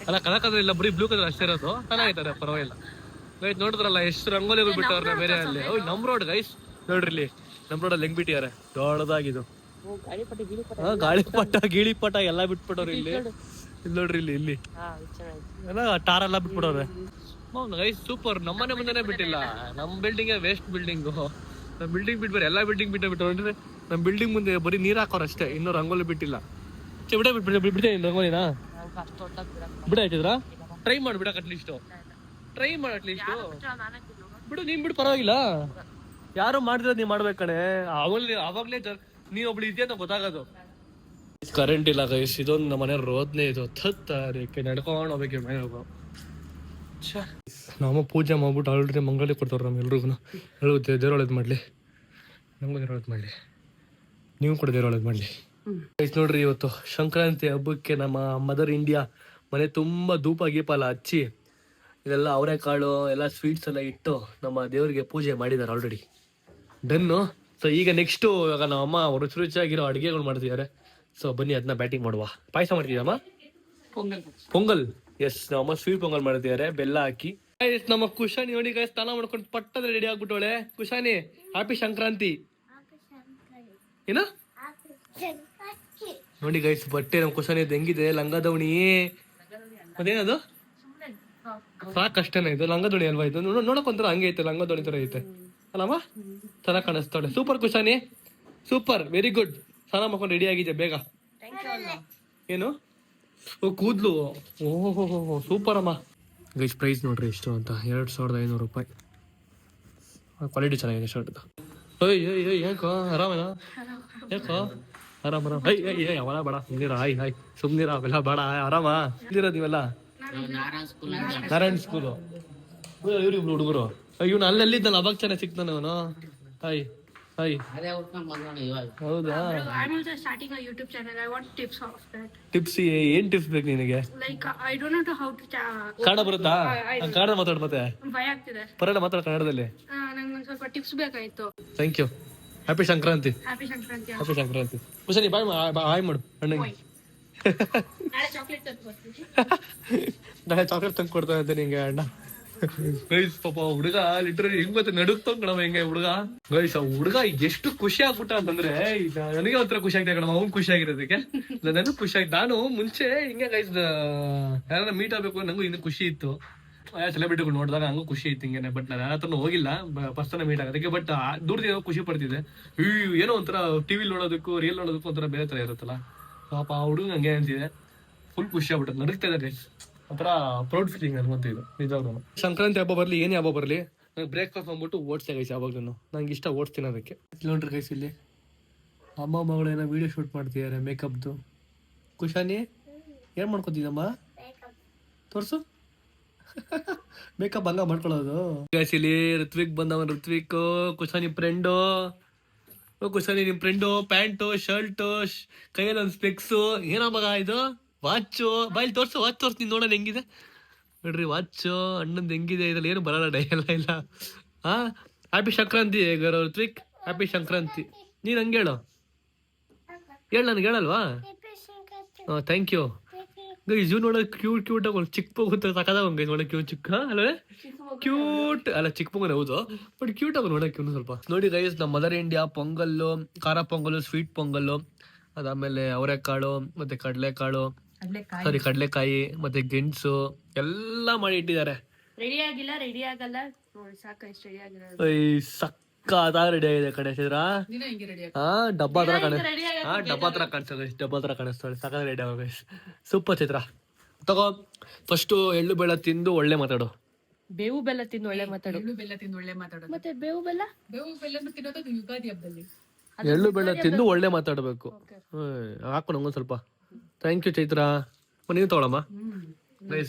ಅಲ್ಲ, ಕಲರ್ ಇಲ್ಲ, ಬರೀ ಬ್ಲೂ ಕಲರ್ ಅಷ್ಟೇ ಇರೋದು. ಚೆನ್ನಾಗಿದ್ದಾರೆ, ಪರವಾಗಿಲ್ಲ. ಗೈಸ್ ನೋಡಿದ್ರಲ್ಲ ಎಷ್ಟು ರಂಗೋಲಿಗಳು ಬಿಟ್ಟವ್ರೆ ಬೇರೆ ಅಲ್ಲಿ. ನಮ್ ರೋಡ್ ಗೈಸ್ ನೋಡ್ರಿ, ಇಲ್ಲಿ ನಮ್ ರೋಡಲ್ಲಿ ಹೆಂಗ್ ಬಿಟ್ಟಿದ್ದಾರೆ, ದೊಡ್ಡದಾಗಿದು. ಗಾಳಿಪಟ ಗೀಳಿಪಟ ಎಲ್ಲ ಬಿಟ್ಬಿಟ್ಟವ್ರೆ ಇಲ್ಲಿ ನೋಡ್ರಿ, ಇಲ್ಲಿ ಎಲ್ಲ ಟಾರ್ ಎಲ್ಲ ಬಿಟ್ಬಿಡವ್ರೆ. Guys super. ನಮ್ಮನೆ ಮುಂದೆನೆ ಬಿಟ್ಟಿಲ್ಲ, ನಮ್ ಬಿಲ್ಡಿಂಗ್ ವೇಸ್ಟ್ ಬಿಲ್ಡಿಂಗ್. ನಮ್ ಬಿಲ್ಡಿಂಗ್ ಬಿಟ್ಬಾರೆ, ಎಲ್ಲಾ ಬಿಲ್ಡಿಂಗ್ ಬಿಟ್ಟು ಅಂದ್ರೆ ನಮ್ ಬಿಲ್ಡಿಂಗ್ ಮುಂದೆ ಬರೀ ನೀರ್ ಹಾಕೋರ್ ಅಷ್ಟೇ, ಇನ್ನೂ ರಂಗೋಲಿ ಬಿಟ್ಟಿಲ್ಲ. ಬಿಡ್ತೇನೆ ರಂಗೋಲಿನ ಬಿಡ ಇಟ್ಟಿದ್ರಾ? ಟ್ರೈ ಮಾಡಿ ಬಿಡಕ್ ಅಟ್ಲೀಸ್ಟ್, ಟ್ರೈ ಮಾಡಿ ಅಟ್ಲೀಸ್ಟ್ ಬಿಡು. ನೀನ್ ಬಿಡು, ಪರವಾಗಿಲ್ಲ. ಯಾರು ಮಾಡಿದ್ರೆ ನೀವ್ ಮಾಡ್ಬೇಕು ಕಣೆ. ಅವಾಗ್ಲೇ ನೀವ್ ಒಬ್ಳು ಇದೆಯಾ ಅಂತ ಗೊತ್ತಾಗೋದು. ಕರೆಂಟ್ ಇಲ್ಲ ಗೈಸ್, ಇದೊಂದು ನಮ್ಮ ಮನೆ ರೋದ್ನೆ. ಇದು ತಾರೀಕೆ ನಡ್ಕೊಂಡು ಹೋಗ್ಬೇಕು ಮನೆ ಹೋಗೋ. ನಮ್ಮ ಪೂಜೆ ಮಾಡ್ಬಿಟ್ಟು ಆಲ್ರೆಡಿ ಮಂಗಳಿ ಕೊಡ್ತಾವ್ರು ನಮ್ಗೆಲ್ರಿಗೂ. ಎಲ್ರಿಗೂ ದೇವ್ರ ಒಳ್ಳೇದು ಮಾಡಲಿ, ನಮಗೂ ದೇವ್ರ ಒಳ್ಳೇದು ಮಾಡಲಿ, ನೀವು ಕೂಡ ದೇವ್ರ ಒಳ್ಳೇದು ಮಾಡಲಿ. ಗೈಸ್ ನೋಡ್ರಿ, ಇವತ್ತು ಸಂಕ್ರಾಂತಿ ಹಬ್ಬಕ್ಕೆ ನಮ್ಮ ಮದರ್ ಇಂಡಿಯಾ ಮನೆ ತುಂಬ ಧೂಪ ಗೀಪ ಎಲ್ಲ ಹಚ್ಚಿ, ಇದೆಲ್ಲ ಅವರೆಕಾಳು ಎಲ್ಲ ಸ್ವೀಟ್ಸ್ ಎಲ್ಲ ಇಟ್ಟು ನಮ್ಮ ದೇವರಿಗೆ ಪೂಜೆ ಮಾಡಿದ್ದಾರೆ ಆಲ್ರೆಡಿ. ಡನ್ನು. ಸೊ ಈಗ ನೆಕ್ಸ್ಟು ಇವಾಗ ನಮ್ಮ ಅಮ್ಮ ರುಚಿ ರುಚಿಯಾಗಿರೋ ಅಡುಗೆಗಳು ಮಾಡ್ತಿದ್ದಾರೆ. ಸೊ ಬನ್ನಿ ಅದನ್ನ ಬ್ಯಾಟಿಂಗ್ ಮಾಡುವ. ಪಾಯಸ ಮಾಡ್ತಿದ್ದಮ್ಮ, ಪೊಂಗಲ್. ಎಸ್, ನಮ್ಮ ಸ್ವೀಟ್ ಪೊಂಗಲ್ ಮಾಡ್ತಿದ್ದಾರೆ ಬೆಲ್ಲ ಹಾಕಿ. ನಮ್ಮ ಕುಶಾನಿ ನೋಡಿ ಗೈಸ್, ಸ್ನಾನ ಮಾಡ್ಕೊಂಡು ಪಟ್ಟದ ರೆಡಿ ಆಗ್ಬಿಟ್ಟವಳೆ. ಕುಶಾನಿ, ಹ್ಯಾಪಿ ಸಂಕ್ರಾಂತಿ. ಏನ ನೋಡಿ ಗೈಸ್, ಬಟ್ಟೆ ನಮ್ಮ ಕುಶಾನಿ ಹೆಂಗಿದೆ, ಲಂಗ ದವಣಿ. ಅದೇನದು ಫ್ರಾಕ್ ಅಷ್ಟೇನ, ಇದು ಲಂಗ ದೋಣಿ ಅಲ್ವಾ? ಇದು ನೋಡಕೊಂತರ ಹಂಗೆ ಐತೆ, ಲಂಗ ದೋಣಿ ತರ ಐತೆ ಅಲ್ಲಮ್ಮ, ಚೆನ್ನಾಗಿ ಕಾಣಿಸ್ತಾಳೆ. Super ಕುಶಾನಿ, super, very good. ಸ್ನಾನ ಮಾಡ್ಕೊಂಡು ರೆಡಿ ಆಗಿದೆ ಬೇಗ. ಏನು ಓ ಕೂದ್ಲು, ಓಹೋ ಸೂಪರ್ ಅಮ್ಮ. ಗೈಸ್ ಪ್ರೈಸ್ ನೋಡ್ರಿ ಎಷ್ಟು ಅಂತ, 2500 ರೂಪಾಯಿ. ಕ್ವಾಲಿಟಿ ಚೆನ್ನಾಗಿದೆ ಶರ್ಟ್ದು. ಯಾಕೋ ಆರಾಮೇನಾ? ಯಾಕೋ ಆರಾಮ? ಅವಲ್ಲ ಬೇಡ, ಸುಮ್ನಿರ. ಹಾಯ್ ಸುಮ್ನಿರ, ಅವೆಲ್ಲ ಬೇಡ, ಆರಾಮ ಇಲ್ಲಿರೋದು ನೀವೆಲ್ಲ. ನಾರಾಯಣ್ ಸ್ಕೂಲು ಇವ್ರಿಬ್ರು ಹುಡುಗರು. ಇವ್ನು ಅಲ್ಲಿದ್ದಲ್ಲ, ಅವಾಗ ಚೆನ್ನಾಗಿ ಸಿಕ್ತಾನೆ ಅವನು. ಹಾಯ್ ಹೌದಾ? ಟಿಪ್ಸ್ ಏನ್ ಟಿಪ್ಸ್ ಬೇಕು ನಿನಗೆ? ಕನ್ನಡ ಬರುತ್ತಾ? ಕನ್ನಡ ಮಾತಾಡ್, ಮತ್ತೆ ಪರವಾಗಿಲ್ಲ ಮಾತಾಡ ಕನ್ನಡದಲ್ಲಿ. ಸ್ವಲ್ಪ ಟಿಪ್ಸ್ ಬೇಕಾಯ್ತು. Thank you. Happy Sankranti. Happy Sankranti. Happy Sankranti. Kushani bye hi ಮಾಡು ಅಣ್ಣಂಗೆ. ನಾಳೆ ಚಾಕ್ಲೇಟ್ ತಂದು ಬರ್ತೀನಿ. ನಾಳೆ ಚಾಕ್ಲೇಟ್ ತಂದು ಕೊಡ್ತಾ ಇದ್ದೆ ನಿಂಗೆ ಅಣ್ಣ. ಗೈಸ್ ಪಾಪ ಹುಡುಗ ಲಿಟ್ರಲಿ ಹೆಂಗ್ ಮತ್ತೆ ನಡುಕ್ತಂಗ್ ಕಣವ ಹೆಂಗೆ ಹುಡುಗ. ಗೈಸ್ ಆ ಹುಡುಗ ಎಷ್ಟು ಖುಷಿ ಆಗ್ಬಿಟ್ಟ ಅಂತಂದ್ರೆ, ನನಗೆ ಒಂಥರ ಖುಷಿ ಆಗ್ತಾ ಕಣವ, ಅವ್ನು ಖುಷಿ ಆಗಿರೋದಕ್ಕೆ ನನಗೂ ಖುಷಿ ಆಯ್ತು. ನಾನು ಮುಂಚೆ ಹಿಂಗೆ ಗೈಸ್ ಯಾರನ್ನ ಮೀಟ್ ಆಗ್ಬೇಕು ನಂಗೂ ಇನ್ನು ಖುಷಿ ಇತ್ತು. ಸೆಲೆಬ್ರಿಟಿಗಳು ನೋಡಿದಾಗ ಹಂಗೂ ಖುಷಿ ಇತ್ತು ಹಿಂಗೇನೆ. ಬಟ್ ನಾನು ಯಾರ ಹತ್ರನೂ ಹೋಗಿಲ್ಲ ಪರ್ಸನ್ ಮೀಟ್ ಆಗೋದಕ್ಕೆ. ಬಟ್ ದೂರದಿಂದ ಖುಷಿ ಪಡ್ತಿದ್ದೆ. ಏನೋ ಒಂಥರ ಟಿವಿ ನೋಡೋದಕ್ಕೂ ರಿಯಲ್ ನೋಡೋದಕ್ಕೂ ಒಂಥರ ಬೇರೆ ತರ ಇರುತ್ತಲ್ಲ. ಪಾಪ ಆ ಹುಡುಗ ಹಂಗೆ ಅಂತಿದೆ, ಫುಲ್ ಖುಷಿ ಆಗ್ಬಿಟ್ಟು ನಡುಕ್ತಾ ಇದ್ದಾರೆ. ಒಂಥರ ಪ್ರೌಡ್ ಫೀಲಿಂಗ್ ಅನ್ಕೊಂತ ಇದು ನಿಜವಾಗ್ಲೂ. ಸಂಕ್ರಾಂತಿ ಹಬ್ಬ ಬರ್ಲಿ, ಏನೇ ಹಬ್ಬ ಬರ್ಲಿ, ನಂಗೆ ಬ್ರೇಕ್ಫಾಸ್ಟ್ ಅಂದ್ಬಿಟ್ಟು ಓಟ್ಸೆ ಗೈಸ್ ಯಾವಾಗ್ಲೂ. ನಂಗೆ ಇಷ್ಟ ಓಟ್ಸ್ ತಿನ್ನೋದಕ್ಕೆ. ನೋಡ್ರಿ ಗೈಸ್, ಇಲ್ಲಿ ಅಮ್ಮ ಮಗಳೇನೋ ವಿಡಿಯೋ ಶೂಟ್ ಮಾಡ್ತಿದ್ದಾರೆ ಮೇಕಪ್ದು. ಕುಶಾನಿ ಏನ್ ಮಾಡ್ಕೊತಿದ್ದಮ್ಮ? ತೋರ್ಸು. ಮೇಕಪ್ ಹಂಗ ಮಾಡ್ಕೊಳ್ಳೋದು ಗೈಸ್. ಇಲ್ಲಿ ಋತ್ವಿಕ್ ಬಂದವನ್, ಋತ್ವಿಕ್ ಕುಶಾನಿ ಫ್ರೆಂಡು. ಕುಶಾನಿ ನಿಮ್ ಫ್ರೆಂಡು, ಪ್ಯಾಂಟು ಶರ್ಟು, ಕೈಯಲ್ಲಿ ಒಂದು ಸ್ಪೆಕ್ಸು. ಏನೋ ಮಗ ಇದು? ವಾಚು ಬಾಯಲ್ಲಿ ತೋರ್ಸು, ವಾಚ್ ತೋರ್ಸು, ನೀನ್ ನೋಡೋಣ ಹೆಂಗಿದೆ ನೋಡ್ರಿ ವಾಚು. ಅಣ್ಣಂದು ಹೆಂಗಿದೆ, ಇದ್ರಲ್ಲಿ ಏನು ಬರಲ್ಲ, ಡೈ ಎಲ್ಲ ಇಲ್ಲ. Happy Sankranti Ritwik, happy Sankranti. ನೀನ್ ಹಂಗೆ ಹೇಳು ನನ್ಗೆ ಹೇಳಲ್ವಾ? Thank you. ಇವು ನೋಡೋದು ಕ್ಯೂಟ್ ಆಗಿ ಒಂದು ಚಿಕ್ಕ ಪೋಗುತ್ತೆ, ಸಾಕಾದಾಗ ಒಂದು ನೋಡೋಕೆ ಕ್ಯೂಟ್ ಚಿಕ್ಕ ಅಲ್ವೇ? ಕ್ಯೂಟ್ ಅಲ್ಲ, ಚಿಕ್ಕ ಪೊಂಗಲ್ ಹೌದು, ಬಟ್ ಕ್ಯೂಟ್ ಆಗಿ ನೋಡೋಕೆ ಇವ್ನು ಸ್ವಲ್ಪ. ನೋಡಿ ಗೈಸ್, ನಮ್ಮ ಮದರ್ ಇಂಡಿಯಾ ಪೊಂಗಲ್ಲು, ಖಾರ ಪೊಂಗಲ್ಲು, ಸ್ವೀಟ್ ಪೊಂಗಲ್ಲು, ಅದಾದ್ಮೇಲೆ ಅವರೆಕಾಳು ಮತ್ತೆ ಕಡಲೆಕಾಯಿ ಮತ್ತೆ ಗೆಣಸು ಎಲ್ಲ ಮಾಡಿ ಇಟ್ಟಿದ್ದಾರೆ. ರೆಡಿ ಆಗಿಲ್ಲ, ರೆಡಿ ಆಗಲ್ಲ ನೋಡಿ, ಸಾಕಷ್ಟು ರೆಡಿ ಆಗಿಲ್ಲ. ಸಕ್ಕತ್ತಾಗಿ ರೆಡಿ ಆಗಿದೆ ಕಣೆ ಚಿತ್ರ. ಡಬ್ಬಾ ತರ ಕಾಣಿಸ್ತಾಳೆ, ಸಕ್ಕತ್ತಾಗಿ ರೆಡಿ ಆಗ. ಸೂಪರ್ ಚಿತ್ರ. ತಗೋ ಫಸ್ಟ್ ಎಳ್ಳು ಬೆಲ್ಲ ತಿಂದು ಒಳ್ಳೆ ಮಾತಾಡು. ಬೇವು ಬೆಲ್ಲ ತಿಂದು ಒಳ್ಳೆ ಮಾತಾಡು. ಮತ್ತೆ ಬೇವು ಬೆಲ್ಲ ತಿನ್ನೋದು ಯುಗಾದಿ ಹಬ್ಬದಲ್ಲಿ. ಎಳ್ಳು ಬೆಲ್ಲ ತಿಂದು ಒಳ್ಳೆ ಮಾತಾಡ್ಬೇಕು. ಹಾಕು ನಂಗೊಂದು ಸ್ವಲ್ಪ. Thank you Chaitra. ನೀನು ತಗೊಳಮ್ಮ.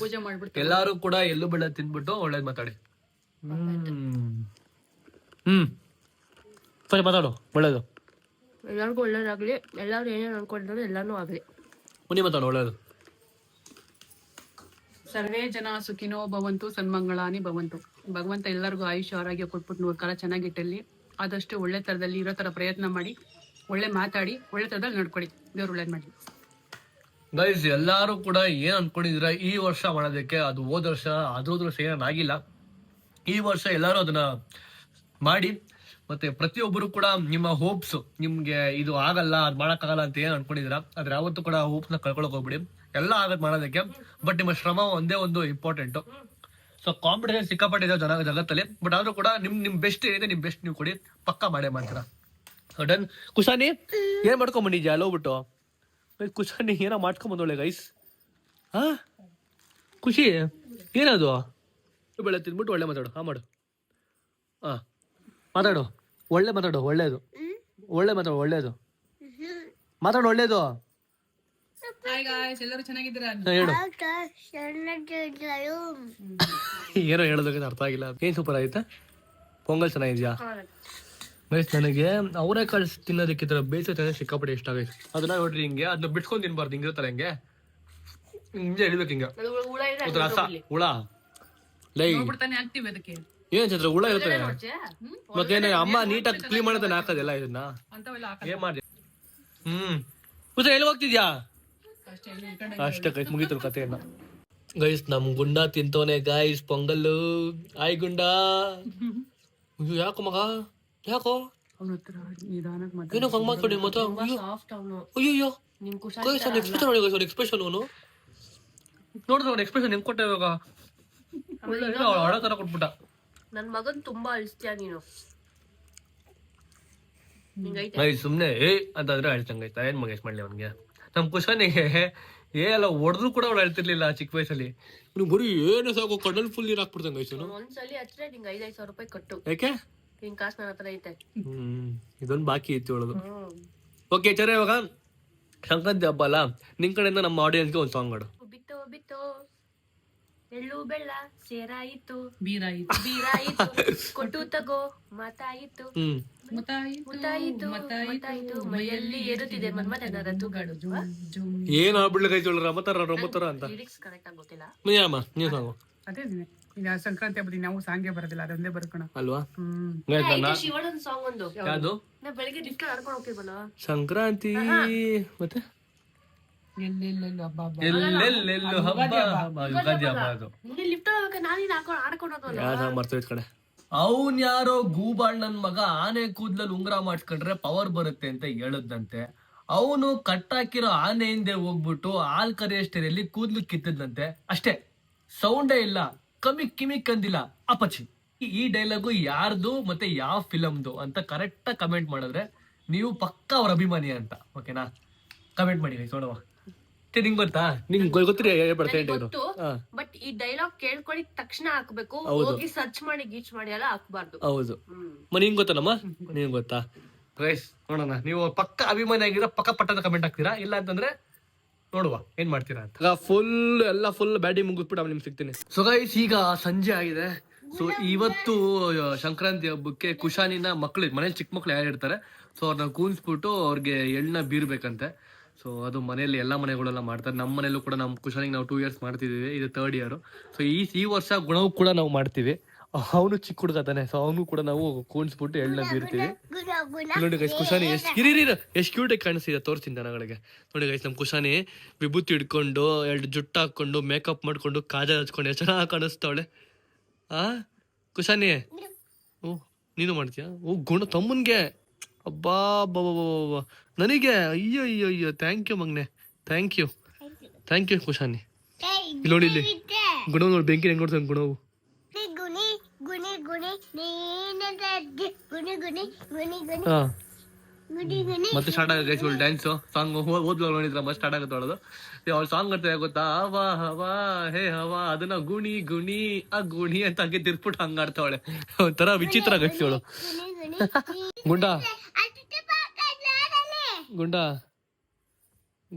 ಪೂಜೆ ಮಾಡ್ಬಿಡ್ತೀವಿ ಎಲ್ಲಾರು ಕೂಡ ಎಳ್ಳು ಬೆಲ್ಲ ತಿಂದ್ಬಿಟ್ಟು ಒಳ್ಳೇದ್ ಮಾತಾಡಿ. ಸರಿ ಮಾತಾಡು, ಒಳ್ಳೇದು. ಎಲ್ಲರಿಗೂ ಒಳ್ಳೇದಾಗ್ಲಿ, ಎಲ್ಲಾರು ಏನೇನು ಅನ್ಕೊಂಡಿದ್ರು ಎಲ್ಲಾನು ಆಗ್ಲಿ. ಮುನಿ ಮಾತಾಡು, ಒಳ್ಳೇದು. ಸರ್ವೇ ಜನ ಸುಖಿನೋ ಭವಂತು, ಸನ್ಮಂಗಳಾನಿ ಭವಂತು. ಭಗವಂತ ಎಲ್ಲರಿಗೂ ಆಯುಷ್ಯ ಆರೋಗ್ಯ ಕೊಟ್ಬಿಟ್ಟು 100 ಕಾಲ ಚೆನ್ನಾಗಿಟ್ಟಲ್ಲಿ, ಆದಷ್ಟು ಒಳ್ಳೆ ತರದಲ್ಲಿ ಇರೋ ತರ ಪ್ರಯತ್ನ ಮಾಡಿ ಒಳ್ಳೆ ಮಾತಾಡಿ ಒಳ್ಳೆ ತರದಲ್ಲಿ ನಡ್ಕೊಳ್ಳಿ. ದೇವ್ರು ಒಳ್ಳೇದ್ ಮಾಡಿ. ಗೈಸ್ ಎಲ್ಲಾರು ಕೂಡ ಏನ್ ಅನ್ಕೊಂಡಿದ್ರ ಈ ವರ್ಷ ಮಾಡೋದಕ್ಕೆ, ಅದು ಹೋದ ವರ್ಷ ಅದ್ರದ್ದು ವರ್ಷ ಏನಾಗಿಲ್ಲ. ಈ ವರ್ಷ ಎಲ್ಲಾರು ಅದನ್ನ ಮಾಡಿ, ಮತ್ತೆ ಪ್ರತಿಯೊಬ್ಬರು ಕೂಡ ನಿಮ್ಮ ಹೋಪ್ಸ್, ನಿಮ್ಗೆ ಇದು ಆಗಲ್ಲ ಅದ್ ಮಾಡಕ್ಕಾಗಲ್ಲ ಅಂತ ಏನ್ ಅನ್ಕೊಂಡಿದ್ರ ಆದ್ರೆ ಯಾವತ್ತೂ ಕೂಡ ಹೋಪ್ಸ್ ನ ಕಳ್ಕೊಳಕ್ ಹೋಗ್ಬಿಡಿ. ಎಲ್ಲ ಆಗತ್ ಮಾಡೋದಕ್ಕೆ, ಬಟ್ ನಿಮ್ಮ ಶ್ರಮ ಒಂದೇ ಒಂದು ಇಂಪಾರ್ಟೆಂಟ್. ಸೊ ಕಾಂಪಿಟೇಷನ್ ಸಿಕ್ಕಾಪಟ್ಟೆ ಇದೆ ಜಗತ್ತಲ್ಲಿ, ಬಟ್ ಆದ್ರೂ ಕೂಡ ನಿಮ್ ಬೆಸ್ಟ್ ಏನಿದೆ ನಿಮ್ ಬೆಸ್ಟ್ ನೀವು ಕೊಡಿ, ಪಕ್ಕಾ ಮಾಡೇ ಮಾಡ್ತೀರಾ. ಡನ್. ಕುಶಾನಿ ಏನ್ ಮಾಡ್ಕೊಂಬಂದಿದ್ಯಾ ಅಲ್ಲಿ ಹೋಗ್ಬಿಟ್ಟು? ಕುಶಾನಿ ಏನೋ ಮಾಡ್ಕೊಂಬಂದೊಳ್ಳೆ ಗೈಸ್. ಹಾ ಖುಷಿ ಏನದು? ಬೆಳೆ ತಿಂದ್ಬಿಟ್ಟು ಒಳ್ಳೆ ಮಾತಾಡು. ಮಾಡು. ಮಾತಾಡು, ಒಳ್ಳೆ ಮಾತಾಡು, ಒಳ್ಳೇದು ಮಾತಾಡು, ಒಳ್ಳೇದು ಮಾತಾಡು, ಒಳ್ಳೇದು ಎಲ್ಲರೂ ಚೆನ್ನಾಗಿದ್ದೀರಾ? ಹೇಳು. ಏನೋ ಹೇಳೋದಕ್ಕೆ ಅರ್ಥ ಆಗಿಲ್ಲ. ಏನ್ ಸೂಪರ್ ಆಯ್ತಾ? ಪೊಂಗಲ್ ಚೆನ್ನಾಗಿದ್ಯಾ ಗೈಸ್? ನನಗೆ ಅವರೆಕಾಳು ತಿನ್ನೋದಕ್ಕೆ ಬೇಯಿಸೋ ಸಿಕ್ಕಾಪಟ್ಟೆ ಇಷ್ಟ ಆಗೈತೆ. ಅದನ್ನ ನೋಡ್ರಿ ಹಿಂಗೆ, ಅದನ್ನ ಬಿಟ್ಕೊಂಡ್ ತಿನ್ಬಾರ್ದು, ಹಿಂಗಿರುತ್ತಲ್ಲ ಹಿಂಗೆ ಎಳಿಬೇಕು ಹಿಂಗೆ. ರಸ ಹುಳ ಲೈ ಆಗ್ತೀವಿ ಅದಕ್ಕೆ. ಏನ್ ಚಂದ್ರ ಹುಳ ಇರುತ್ತೆ. ಮತ್ತೇನ ಅಮ್ಮ ನೀಟಾಗಿ ಕ್ಲೀನ್ ಮಾಡೋದನ್ನ ಹಾಕೋದಿಲ್ಲ ಇದನ್ನ. ಏನ್ ಮಾಡಿ ಕೂತ ಎಲ್ಲಿ ಹೋಗ್ತಿದ್ಯಾ? ಅಷ್ಟೇ ಗೈಸ್, ಮುಗೀತು ಕಥೆಯನ್ನ. ಗೈಸ್ ನಮ್ ಗುಂಡ ತಿಂತವನೆ ಗೈಸ್ ಪೊಂಗಲ್ಲು. ಆಯ್ ಗುಂಡ. ಯಾಕೋ ಮಗ, ಯಾಕೋ ಏನೋ ಹಂಗ್ ಮಾತಾಡಿ ಮತ್ತ? ಅಯ್ಯೋ ಎಕ್ಸ್ಪ್ರೆಷನ್ ಅವನು ನೋಡಿದ್ರೆ ಅವ್ನ ಎಕ್ಸ್ಪ್ರೆಷನ್ ಹೆಂಗ್ ಕೊಟ್ಟೆ ಇವಾಗ. ಹಳ ತರ ಕೊಟ್ಬಿಟ್ಟ. ನನ್ ಮಗನ್ ತುಂಬಾ ಅಳಿಸ್ತೀಯ ನೀನು. ಸುಮ್ನೆ ಅಂತಂದ್ರೆ ಅಳ್ತಂಗೈತ. ಏನ್ ಮಗೇಶ್ ಮಾಡ್ಲಿ ಅವನ್ಗೆ? ನಮ್ ಕುಶನಿಗೆ ಎಲ್ಲ ಹೊಡೆದ್ರು ಕೂಡ ಅವ್ಳು ಅಳ್ತಿರ್ಲಿಲ್ಲ ಚಿಕ್ಕ ವಯಸ್ಸಲ್ಲಿ. ನೀವು ಬರೀ ಏನು ಸಾಕು ಕಣ್ಣಲ್ಲಿ ಫುಲ್ ನೀರ್ ಹಾಕ್ಬಿಡ್ತಂಗ. ಒಂದ್ಸಲಿ ಹಚ್ರೆ ನಿಂಗೆ 5,000 ರೂಪಾಯಿ ಕಟ್ಟು. ಯಾಕೆ? ನಿನ್ ಕಾಸು ನನ್ನ ಹತ್ರ ಐತೆ. ಇದೊಂದು ಬಾಕಿ ಇತ್ತು ಹೇಳೋದು. ಓಕೆ ಚರ, ಇವಾಗ ಸಂಕ್ರಾಂತಿ ಹಬ್ಬ ಅಲ್ಲ, ನಿನ್ ಕಡೆಯಿಂದ ನಮ್ಮ ಆಡಿಯನ್ಸ್ಗೆ ಒಂದು ಸಾಂಗ್ ಮಾಡು. ಬಿತ್ತೋ ಬಿತ್ತೋ ಎಳ್ಳು ಬೆಳ್ಳ ಸೇರಾಯಿತು, ಬೀರಾಯಿತು ಬೀರಾಯಿತು, ಕೊಟ್ಟು ತಗೋ ಮಾತಾಯಿತು, ಮುತ್ತಾಯಿತು ಮುತ್ತಾಯಿತು, ಮೈಯಲ್ಲಿ ಏರುತ್ತಿದೆ ಮನ್ಮಥನ ಋತುಗಳು. ಏನ್ ಆಗ್ಬಿಡ್ಲಿಕ್ಕೆ ರಮತರ ಅಂತ ಲಿರಿಕ್ಸ್ ಕರೆಕ್ಟ್ ಆಗಿ ಗೊತ್ತಿಲ್ಲ. ನೀವು ಸಾಂಗು ಅದೇ ಈಗ ಸಂಕ್ರಾಂತಿ ಹಬ್ಬದ ನಾವು ಸಾಂಗೇ ಬರೋದಿಲ್ಲ, ಅದೊಂದೇ ಬರ್ಕೋಣ ಅಲ್ವಾ? ಶಿವಣ್ಣನ ಸಾಂಗ್ ಒಂದು ಯಾವ್ದು? ನಾ ಬೆಳಿಗ್ಗೆ ಡಿಸ್ಕೋ ಆಡ್ಕೊಂಡು ಹೋಗ್ತೀವಲ್ಲ ಸಂಕ್ರಾಂತಿ ಮತ್ತೆ ಎಲ್ಲೆಲ್ಲೆಲ್ಲ ಹಬ್ಬ ಎಲ್ಲೆಲ್ಲೆಲ್ಲೂ ಹಬ್ಬ ಯುಗಾದಿ ಹಬ್ಬ. ಅದು ಲಿಫ್ಟ್ ನಾನೇನು ಹಾಕೊಂಡು ಆಡ್ಕೊಂಡು ಹೋದ್ವಲ್ಲ. ಯಾವ ಸಾಂಗ್ ಬರ್ತದೆ ಕಡೆ? ಅವನ್ ಯಾರೋ ಗೂಬಾಳ್ ನನ್ ಮಗ ಆನೆ ಕೂದ್ಲಲ್ಲಿ ಉಂಗ್ರ ಮಾಡ್ಕೊಂಡ್ರೆ ಪವರ್ ಬರುತ್ತೆ ಅಂತ ಹೇಳದ್ದಂತೆ. ಅವನು ಕಟ್ಟಾಕಿರೋ ಆನೆ ಹಿಂದೆ ಹೋಗ್ಬಿಟ್ಟು ಹಾಲ್ ಕರಿಯಷ್ಟರಲ್ಲಿ ಕೂದ್ಲು ಕಿತ್ತದಂತೆ. ಅಷ್ಟೇ, ಸೌಂಡೇ ಇಲ್ಲ, ಕಿಮಿಕ್ ಅಂದಿಲ್ಲ, ಅಪಚಿ. ಈ ಡೈಲಾಗು ಯಾರ್ದು ಮತ್ತೆ ಯಾವ ಫಿಲಮ್ದು ಅಂತ ಕರೆಕ್ಟ್ ಕಮೆಂಟ್ ಮಾಡಿದ್ರೆ ನೀವು ಪಕ್ಕಾ ಅವ್ರ ಅಭಿಮಾನಿ ಅಂತ. ಓಕೆನಾ? ಕಮೆಂಟ್ ಮಾಡಿ ನೋಡುವ. ನಿಂಗ್ ಗೊತ್ತಾ? ನಿಂಗ್ ಗೊತ್ತಿರಿ ಗೊತ್ತು, ಬಟ್ ಈ ಡೈಲಾಗ್ ಕೇಳ್ಕೊಂಡಿದ ತಕ್ಷಣ ಹಾಕ್ಬೇಕು, ಹೋಗಿ ಸರ್ಚ್ ಮಾಡಿ ಗೀಚ್ ಮಾಡಿ ಎಲ್ಲ ಹಾಕ್ಬಾರ್ದು. ಹೌದು. ನಿಂಗ್ ಗೊತ್ತಲ್ಲಮ್ಮ? ನಿಂಗ್ ಗೊತ್ತಾ? ರೈಸ್ ನೋಡೋಣ. ನೀವು ಪಕ್ಕ ಅಭಿಮಾನಿ ಆಗಿದ್ರೆ ಪಕ್ಕ ಪಟ್ಟದ ಕಮೆಂಟ್ ಹಾಕ್ತೀರಾ, ಇಲ್ಲ ಅಂತಂದ್ರೆ ನೋಡುವ ಏನ್ ಮಾಡ್ತೀರಾ ಅಂತ. ಫುಲ್ ಬ್ಯಾಟಿ ಮುಗಿಸ್ಬಿಟ್ಟು ಆಮೇಲೆ ನಿಮ್ಗೆ ಸಿಗ್ತೀನಿ. ಸೊ ಗೈಸ್, ಈಗ ಸಂಜೆ ಆಗಿದೆ. ಸೊ ಇವತ್ತು ಸಂಕ್ರಾಂತಿ ಹಬ್ಬಕ್ಕೆ ಕುಶಾನಿನ ಮಕ್ಳು ಮನೇಲಿ ಚಿಕ್ಕ ಮಕ್ಳು ಯಾರು ಇರ್ತಾರೆ, ಸೊ ಅವ್ರನ್ನ ಕೂನ್ಸ್ಬಿಟ್ಟು ಅವ್ರಿಗೆ ಎಳ್ಳನ್ನ ಬೀರ್ಬೇಕಂತೆ. ಸೊ ಅದು ಮನೆಯಲ್ಲಿ ಎಲ್ಲ ಮನೆಗಳೆಲ್ಲ ಮಾಡ್ತಾರೆ. ನಮ್ಮ ಮನೇಲೂ ಕೂಡ ನಮ್ಮ ಕುಶಾನಿಗೆ ನಾವು 2 years ಮಾಡ್ತಿದ್ದೀವಿ, ಇದು 3rd year. ಸೊ ಈ ವರ್ಷ ಗುಣವು ಕೂಡ ನಾವು ಮಾಡ್ತೀವಿ. ಅವನು ಚಿಕ್ಕ ಹುಡುಗ ತಾನೆ, ಸೊ ಅವನು ಕೂಡ ನಾವು ಕೂಣಿಸ್ಬಿಟ್ಟು ಎಳ್ಳನ್ನ ಬೀರ್ತೀವಿ. ನೋಡಿ ಗೈಸ್, ಕುಶಾನಿ ಎಷ್ಟು ಕ್ಯೂಟಾಗಿ ಕಾಣಿಸ್ತಿದೆ, ತೋರಿಸ್ತೀನಿ ಜನಗಳಿಗೆ. ನೋಡಿ ಗೈಸ್, ನಮ್ಮ ಕುಶಾನಿ ವಿಭೂತಿ ಹಿಡ್ಕೊಂಡು 2 ಜುಟ್ಟು ಹಾಕೊಂಡು ಮೇಕಪ್ ಮಾಡ್ಕೊಂಡು ಕಾಜಲ್ ಹಚ್ಕೊಂಡು ಎಷ್ಟು ಚೆನ್ನಾಗಿ ಕಾಣಿಸ್ತಾವಳೆ. ಕುಶಾನಿ, ಓ ನೀನು ಮಾಡ್ತೀಯಾ? ಓ ತಮ್ಮನ್ಗೆ ಅಬ್ಬಾ ಬಾಬಾ ನನಗೆ ಅಯ್ಯೋ ಥ್ಯಾಂಕ್ ಯು ಮಗ್ನೆ, ಥ್ಯಾಂಕ್ ಯು ಕುಶಾನಿ. ಇಲ್ಲಿ ನೋಡಿ, ಇಲ್ಲಿ ಗುಣವ್ ನೋಡಿ, ಬೆಂಕಿ ಹೆಂಗ್ ನೋಡ್ತಾನೆ ಗುಣವು. ಮತ್ತೆ ಸ್ಟಾರ್ಟ್ ಆಗುತ್ತೆ ಡ್ಯಾನ್ಸ್ ಸಾಂಗ್. ಓದ್ಲು ನೋಡಿದ್ರ ಮತ್ತೆ ಸ್ಟಾರ್ಟ್ ಆಗುತ್ತೆ ಅವಳದು. ಅವ್ಳು ಸಾಂಗ್ ಮಾಡ್ತಾರೆ ಗೊತ್ತಾ? ಹವಾ ಹವಾ ಹೇ ಹವಾ, ಅದನ್ನ ಗುಣಿ ಗುಣಿ ಆ ಗುಣಿ ಅಂತ ಹಂಗೆ ತಿರ್ಸ್ಬಿಟ್ಟು ಹಂಗ ಆಡ್ತಾವಳೆ. ಒಂಥರ ವಿಚಿತ್ರ ಆಗತ್ತೆ ಅವಳು. ಗುಂಡ ಗುಂಡ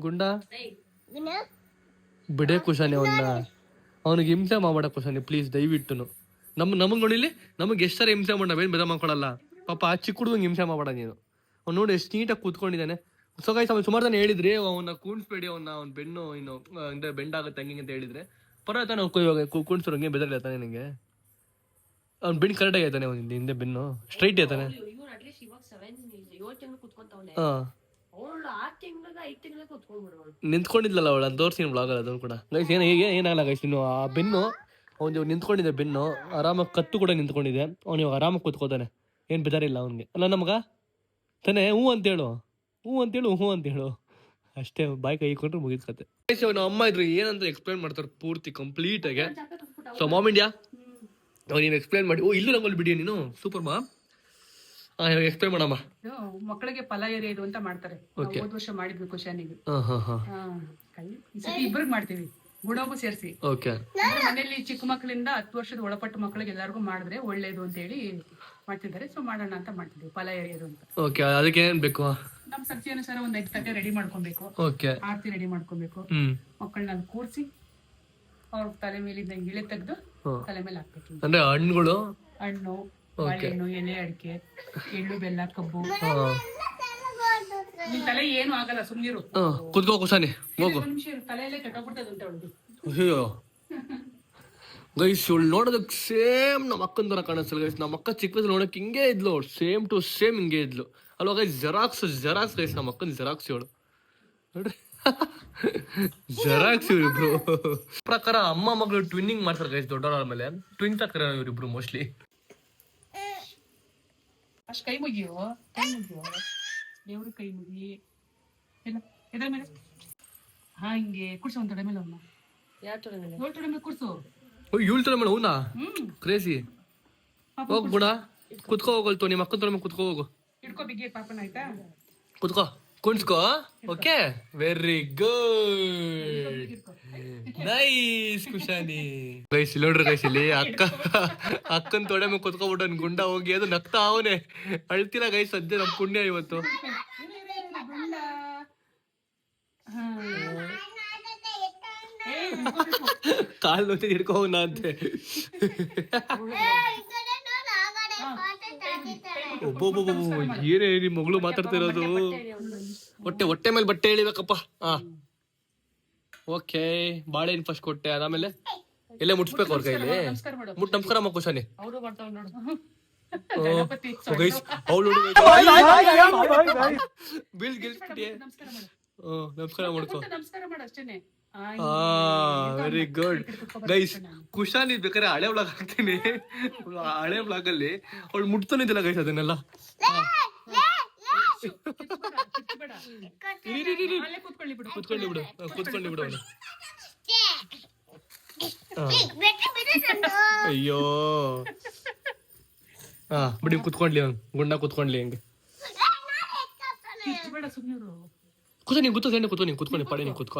ಗುಂಡ ಬಿಡೇ ಕುಶಾನಿ ಅವನಿಗೆ ಹಿಂಸೆ ಮಾಡಬೇಡ ಕುಶಾನಿ ಪ್ಲೀಸ್, ದಯವಿಟ್ಟು. ನಮಗ್ ನೋಡಿಲಿ, ನಮಗೆ ಎಷ್ಟರ ಹಿಂಸೆ ಮಾಡ, ನಾವೇನು ಬೇದ ಮಾಡ್ಕೊಳಲ್ಲ. ಪಾಪ ಆ ಚಿಕ್ಕ ಹುಡುಗಂಗೆ ಹಿಂಸೆ ಮಾಡಬೇಡ ನೀನು. ಅವ್ನು ನೋಡಿ ಎಷ್ಟು ನೀಟಾಗಿ ಕೂತ್ಕೊಂಡಿದ್ದಾನೆ. ಸೊ ಗೈಸ್, ಅವ್ನು ಸುಮಾರು ಜನ ಹೇಳಿದ್ರಿ ಅವನ್ನ ಕೂಣಿಸ್ಬೇಡಿ, ಅವ್ನ ಬೆನ್ನು ಇನ್ನು ಅಂದ್ರೆ ಬೆಂಡಾಗುತ್ತೆ ಹಂಗೆ ಅಂತ ಹೇಳಿದ್ರೆ. ಪರವಾಗಿಲ್ಲ, ನಾವು ಇವಾಗ ಕೂಣಿಸೋರು ಹಂಗೆ ಬೆದರ್ಲಿ ಆಯ್ತಾನೆ ನಿಂಗೆ? ಅವ್ನು ಬೆನ್ನು ಕರೆಕ್ಟಾಗಿ ಆಯ್ತಾನೆ, ಅವ್ನು ಹಿಂದೆ ಬೆನ್ನು ಸ್ಟ್ರೈಟ್ ಆಯ್ತಾನೆ. 7 ತಿಂಗಳು ಕುತ್ಕೊಂತವಳೆ. ಹಾ ಅವಳು 6 ತಿಂಗಳಿಗೆ 5 ತಿಂಗಳಿಗೆ ಕುತ್ಕೊಂಡ್ಬಿಡೋಳು. ನಿಂತ್ಕೊಂಡಿದ್ಲಲ್ಲ ಅವಳು, ಅದು ತೋರಿಸ್ತೀನಿ ಬ್ಲಾಗಲ್ಲಿ ಅದನ್ನು ಕೂಡ. ಗೈಸ್ ಏನಾಗಲ್ಲ ಗೈಸ್, ಇನ್ನು ಆ ಬೆನ್ನು ಅವ್ನು ನಿಂತ್ಕೊಂಡಿದ್ದೆ, ಬೆನ್ನು ಆರಾಮಾಗಿ ಕತ್ತು ಕೂಡ ನಿಂತ್ಕೊಂಡಿದೆ. ಅವ್ನು ಇವಾಗ ಆರಾಮಾಗಿ ಕೂತ್ಕೋತಾನೆ, ಏನು ಬೇಜಾರಿಲ್ಲ ಅವ್ನಿಗೆ. ಅಲ್ಲ ನಮಗ ತಾನೇ ಹ್ಞೂ ಅಂತೇಳು, ಹ್ಞೂ ಅಂತೇಳು ಅಷ್ಟೇ. ಬಾಯಿ ಕೈ ಇಟ್ಕೊಂಡ್ರೆ ಮುಗಿದ ಕತೆ. ನಮ್ಮ ಅಮ್ಮ ಇದ್ರು ಏನಂತ ಎಕ್ಸ್ಪ್ಲೇನ್ ಮಾಡ್ತಾರೆ ಪೂರ್ತಿ ಕಂಪ್ಲೀಟಾಗಿ. ಸೊ ಮಾಮ್ ಇಂಡಿಯಾ ನೀನು ಎಕ್ಸ್ಪ್ಲೇನ್ ಮಾಡಿ. ಇಲ್ಲೂ ರಂಗೋಲಿ ಬಿಡಿ ನೀನು, ಸೂಪರ್ ಮಾ. ಇವಾಗ ಎಕ್ಸ್ಪ್ಲೇನ್ ಮಾಡಮ್ಮ. ಮಕ್ಕಳಿಗೆ ಫಲ ಎರೆಯೋದು ಅಂತ ಮಾಡ್ತಾರೆ. Okay. ಹೋದ ವರ್ಷ ಮಾಡಿದ್ವಿ ಕುಶಾನಿಗೆ. ಹಾಂ ಈ ಸತಿ ಇಬ್ಬರಿಗೆ ಮಾಡ್ತೀವಿ, ಗುಣಗೂ ಸೇರಿಸಿ. ಓಕೆ. ಮನೆಯಲ್ಲಿ ಚಿಕ್ಕ ಮಕ್ಕಳಿಂದ 10 ವರ್ಷದ ಒಳಪಟ್ಟ ಮಕ್ಕಳಿಗೆ ಎಲ್ಲರಿಗೂ ಮಾಡಿದ್ರೆ ಒಳ್ಳೇದು ಅಂತ ಹೇಳಿ ಮಾಡ್ತಿದ್ದಾರೆ. ಸೊ ಮಾಡೋಣ ಅಂತ ಮಾಡ್ತಿದ್ವಿ, ಫಲ ಎರೆಯೋದು ಅಂತ. ಓಕೆ, ಅದಕ್ಕೆ ಏನ್ ಬೇಕು? ನಮ್ ಶಕ್ತಿ ಅನುಸಾರ ಒಂದ್ 5 ತಟ್ಟೆ ರೆಡಿ ಮಾಡ್ಕೊಬೇಕು. ಓಕೆ. ಆರತಿ ರೆಡಿ ಮಾಡ್ಕೊಬೇಕು. ಮಕ್ಕಳನ್ನ ಕೂರ್ಸಿ ಅವ್ರ ತಲೆ ಮೇಲಿಂದ ಇಳೆ ತೆಗೆದು ತಲೆ ಮೇಲೆ ಹಾಕ್ಬೇಕು. ಅಂದ್ರೆ ಹಣ್ಣುಗಳು, ಹಣ್ಣು, ಬಾಳೆಹಣ್ಣು, ಎಲೆ ಅಡಿಕೆ, ಎಳ್ಳು, ಬೆಲ್ಲ, ಕಬ್ಬು. ನಿನ್ ತಲೆ ಏನು ಆಗಲ್ಲ, ಸುಮ್ನಿರು. ಕುತ್ಕೋ ಕುಸಾನಿ, ಹೋಗು. ಒಂದ್ ನಿಮಿಷ ತಲೆಯಲ್ಲೇ ಕೆಟ್ಟೋಗ್ಬಿಡ್ತದೆ ಅಂತ ಅವಳಿಗೆ. ಅಯ್ಯೋ ಗೈಸ್, ಇವಳು ನೋಡೋದಕ್ಕೆ ಸೇಮ್ ನಮ್ಮ ಅಕ್ಕನ ತರ ಕಾಣಿಸ್ತಲ್ಲ ಗೈಸ್. ನಮ್ಮ ಅಕ್ಕ ಚಿಕ್ಕ ವಯಸ್ಸಲ್ಲಿ ನೋಡಕ್ ಹಿಂಗೆ ಇದ್ಲು, ಸೇಮ್ ಟು ಸೇಮ್ ಹಿಂಗೆ ಇದ್ಲು ಅಲ್ವಾ ಗೈಸ್. ಜೆರಾಕ್ಸ್ ಗೈಸ್, ನಮ್ಮ ಅಕ್ಕನ ಜೆರಾಕ್ಸ್ ಇವಳು ನೋಡ್ರಿ. ಜೆರಾಕ್ಸ್ ಇವ್ರಿಬ್ರು. ಪ್ರಕಾರ ಅಮ್ಮ ಮಗಳು ಟ್ವಿನ್ನಿಂಗ್ ಮಾಡ್ತಾರೆ ಗೈಸ್. ದೊಡ್ಡವರ ಮೇಲೆ ಟ್ವಿನ್ಸ್ ಆಗ್ತಾರೆ ಇವರಿಬ್ರು ಮೋಸ್ಟ್ಲಿ. ಅಷ್ಟ್ ಕೈ ಮುಗಿಯೋ, ದೇವ್ರ ಕೈ ಮುಗಿ. ಎದ್ರ ಮೇಲೆ ಹಿಂಗೆ ಕುಡ್ಸು, ಒಂದ್ ತೊಡೆ ಮೇಲೆ ಅವನ್ನ. ಯಾರ್ ತೊಡೆ ಮೇಲೆ? ಏಳ್ ತೊಡೆ ಮೇಲೆ ಕುಡ್ಸು. ಇವಳು ತರ ಮೇಡ ಹೂನಾ ಕ್ರೇಜಿ. ಹೋಗ್ ಬಿಡ, ಕುತ್ಕೋ ಹೋಗಲ್ತು. ನಿಮ್ಮ ಅಕ್ಕನ ತರ ಮೇಲೆ ಕುತ್ಕೋ ಹೋಗು. ಇಡ್ಕೋ ಬಿಗಿ ಪಾಪನ, ಆಯ್ತಾ? ಕುತ್ಕೋ, ಕುಣ್ಸ್ಕೋ. Okay, very good, nice ಕುಶಾನಿ. Guys ಇಲ್ಲಿ ನೋಡ್ರಿ ಗೈಸ್, ಇಲ್ಲಿ ಅಕ್ಕನ ತೊಡೆ ಮೇಲೆ ಕುತ್ಕೋಬಿಟ್ಟು ಗುಂಡ ಹೋಗಿ ಅದು ನಗ್ತಾ ಅವನೇ, ಅಳ್ತಿಲ್ಲ ಗೈಸ್. ಸದ್ಯ ನಮ್ ಪುಣ್ಯ ಇವತ್ತು. ಕಾಲ್ ನೋತಿ ಹಿಡ್ಕೊ ಹೋಗೋಣ ಅಂತೆ. ಏನೇ ನಿಮ್ ಮಗಳು ಮಾತಾಡ್ತಿರೋದು? ಹೊಟ್ಟೆ ಮೇಲೆ ಬಟ್ಟೆ ಎಳಿಬೇಕಪ್ಪ. ಓಕೆ, ಬಾಳೆಹಣ್ಣು ಫಸ್ಟ್ ಕೊಟ್ಟೆ, ಅದಾದ್ಮೇಲೆ ಎಲ್ಲೇ ಮುಟ್ಸ್ಬೇಕು ಅವ್ರ ಕೈಲಿ. ನಮಸ್ಕಾರ ಅಮ್ಮ ಕುಶಾನಿ. ಅವರು ಬರ್ತಾವ್ ನೋಡು. ಗೈಸ್ ಅವಳು ಬೀಳ್ ಗಿಲ್ಸ್ಬಿಟ್ಟಿಯೇ. ನಮಸ್ಕಾರ ಮಾಡ್ಕೋ. ನಮಸ್ಕಾರ ಮಾಡು ಅಷ್ಟೇನೆ. Very good guys. ಕುಶಾನಿ ಬೇಕಾದ್ರೆ ಹಳೆ ಬ್ಲಾಗ್ ಹಾಕ್ತೀನಿ. ಹಳೆ ಬ್ಲಾಗ್ ಅಲ್ಲಿ ಅವಳು ಮುಟ್ತಾನಿದ್ದಿಲ್ಲ ಗೈಸ್ ಅದನ್ನೆಲ್ಲ. ಕುತ್ಕೊಳ್ಳಿ ಬಿಡು ಅವಳು. ಅಯ್ಯೋ ಬಿಡಿ, ಕುತ್ಕೊಂಡ್ಲಿ ಅವ್ನು, ಗುಂಡ ಕುತ್ಕೊಂಡ್ಲಿ ಹಂಗೆ. ಕುತ್ಕೊಂಡು ಕುತ್ಕೊಂಡು ಪಡೆ ನೀವು ಕುತ್ಕೊ.